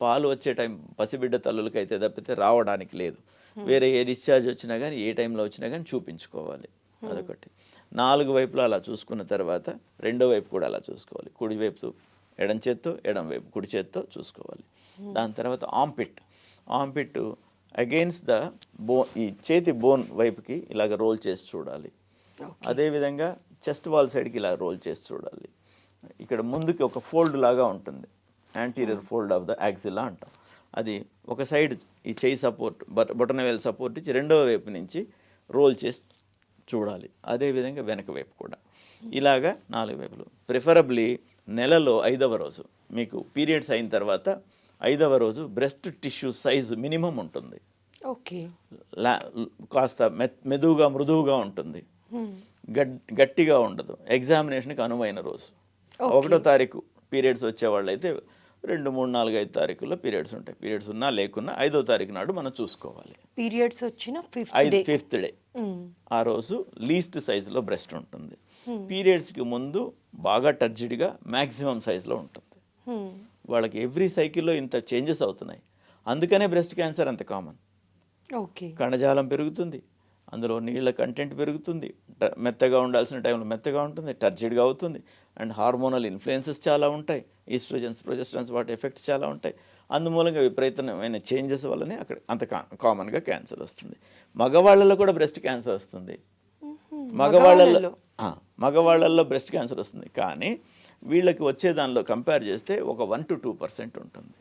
పాలు వచ్చే టైం పసిబిడ్డ తల్లులకి అయితే తప్పితే రావడానికి లేదు. వేరే ఏ డిశ్చార్జ్ వచ్చినా కానీ ఏ టైంలో వచ్చినా కానీ చూపించుకోవాలి. అదొకటి. 4 వైపులా అలా చూసుకున్న తర్వాత రెండో వైపు కూడా అలా చూసుకోవాలి. కుడి వైపు ఎడం చేత్తో, ఎడం వైపు కుడి చేత్తో చూసుకోవాలి. దాని తర్వాత ఆంపిట్ అగెయిన్స్ట్ ద బోన్, ఈ చేతి బోన్ వైపుకి ఇలాగ రోల్ చేసి చూడాలి. అదేవిధంగా చెస్ట్ వాల్ సైడ్కి ఇలా రోల్ చేసి చూడాలి. ఇక్కడ ముందుకి ఒక ఫోల్డ్ లాగా ఉంటుంది, యాంటీరియర్ ఫోల్డ్ ఆఫ్ ద యాక్సిలా అంటాం. అది ఒక సైడ్ ఈ చేయి సపోర్ట్, బొటనవేలు సపోర్ట్ ఇచ్చి రెండవ వైపు నుంచి రోల్ చేసి చూడాలి. అదేవిధంగా వెనక వైపు కూడా ఇలాగా 4 వైపులు. ప్రిఫరబ్లీ నెలలో 5వ రోజు మీకు పీరియడ్స్ అయిన తర్వాత 5వ రోజు బ్రెస్ట్ టిష్యూ సైజు మినిమం ఉంటుంది. ఓకే. కాస్త మెదువుగా మృదువుగా ఉంటుంది, గట్టిగా ఉండదు. ఎగ్జామినేషన్కి అనువైన రోజు 1వ తారీఖు పీరియడ్స్ వచ్చేవాళ్ళు అయితే 2, 3, 4, 5 తారీఖుల్లో పీరియడ్స్ ఉంటాయి. పీరియడ్స్ ఉన్నా లేకున్నా 5వ తారీఖు నాడు మనం చూసుకోవాలి. పీరియడ్స్ వచ్చిన 5th డే ఆ రోజు లీస్ట్ సైజులో బ్రెస్ట్ ఉంటుంది. పీరియడ్స్కి ముందు బాగా టర్జిడ్గా మ్యాక్సిమం సైజులో ఉంటుంది. వాళ్ళకి ఎవ్రీ సైకిల్లో ఇంత చేంజెస్ అవుతున్నాయి. అందుకనే బ్రెస్ట్ క్యాన్సర్ అంత కామన్. ఓకే. కణజాలం పెరుగుతుంది, అందులో నీళ్ళ కంటెంట్ పెరుగుతుంది, మెత్తగా ఉండాల్సిన టైంలో మెత్తగా ఉంటుంది, టర్జిడ్గా అవుతుంది. అండ్ హార్మోనల్ ఇన్ఫ్లుయెన్సెస్ చాలా ఉంటాయి, ఈస్ట్రోజన్స్, ప్రొజెస్ట్రాన్స్, వాటి ఎఫెక్ట్స్ చాలా ఉంటాయి. అందుమూలంగా విపరీతమైన చేంజెస్ వల్లనే అక్కడ అంత కామన్గా క్యాన్సర్ వస్తుంది. మగవాళ్ళలో కూడా బ్రెస్ట్ క్యాన్సర్ వస్తుంది. మగవాళ్ళల్లో బ్రెస్ట్ క్యాన్సర్ వస్తుంది, కానీ వీళ్ళకి వచ్చే దానిలో కంపేర్ చేస్తే ఒక 1 to 2% ఉంటుంది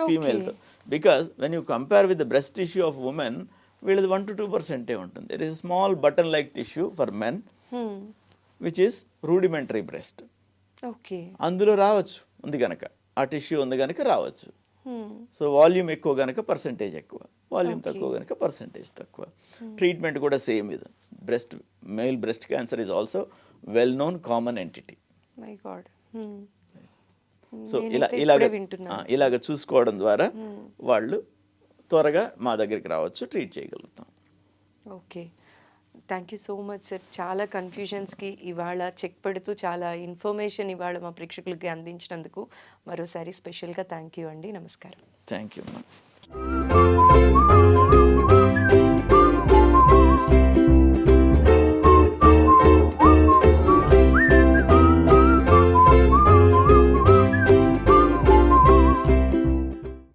ఫీమేల్తో. Because when you compare with the breast tissue of women, వీళ్ళది 1 to 2% ఉంటుంది. It is small button like tissue for men which is rudimentary breast. Okay. అందులో రావచ్చు, ఉంది కనుక ఆ టిష్యూ ఉంది కనుక రావచ్చు. సో వాల్యూమ్ ఎక్కువ కనుక పర్సంటేజ్ ఎక్కువ, వాల్యూమ్ తక్కువ కనుక పర్సంటేజ్ తక్కువ. ట్రీట్మెంట్ కూడా సేమ్. ఇది male breast cancer is also well known common entity. My God. So ఇలాగ చూసుకోవడం ద్వారా వాళ్ళు త్వరగా మా దగ్గరికి రావచ్చు, ట్రీట్ చేయగలుగుతాం. Okay, thank you so much sir. చాలా కన్ఫ్యూజన్స్కి ఇవాళ చెక్ పెడుతూ చాలా ఇన్ఫర్మేషన్ ఇవాళ మా ప్రేక్షకులకి అందించినందుకు మరోసారి స్పెషల్గా థ్యాంక్ యూ అండి. నమస్కారం. Thank you.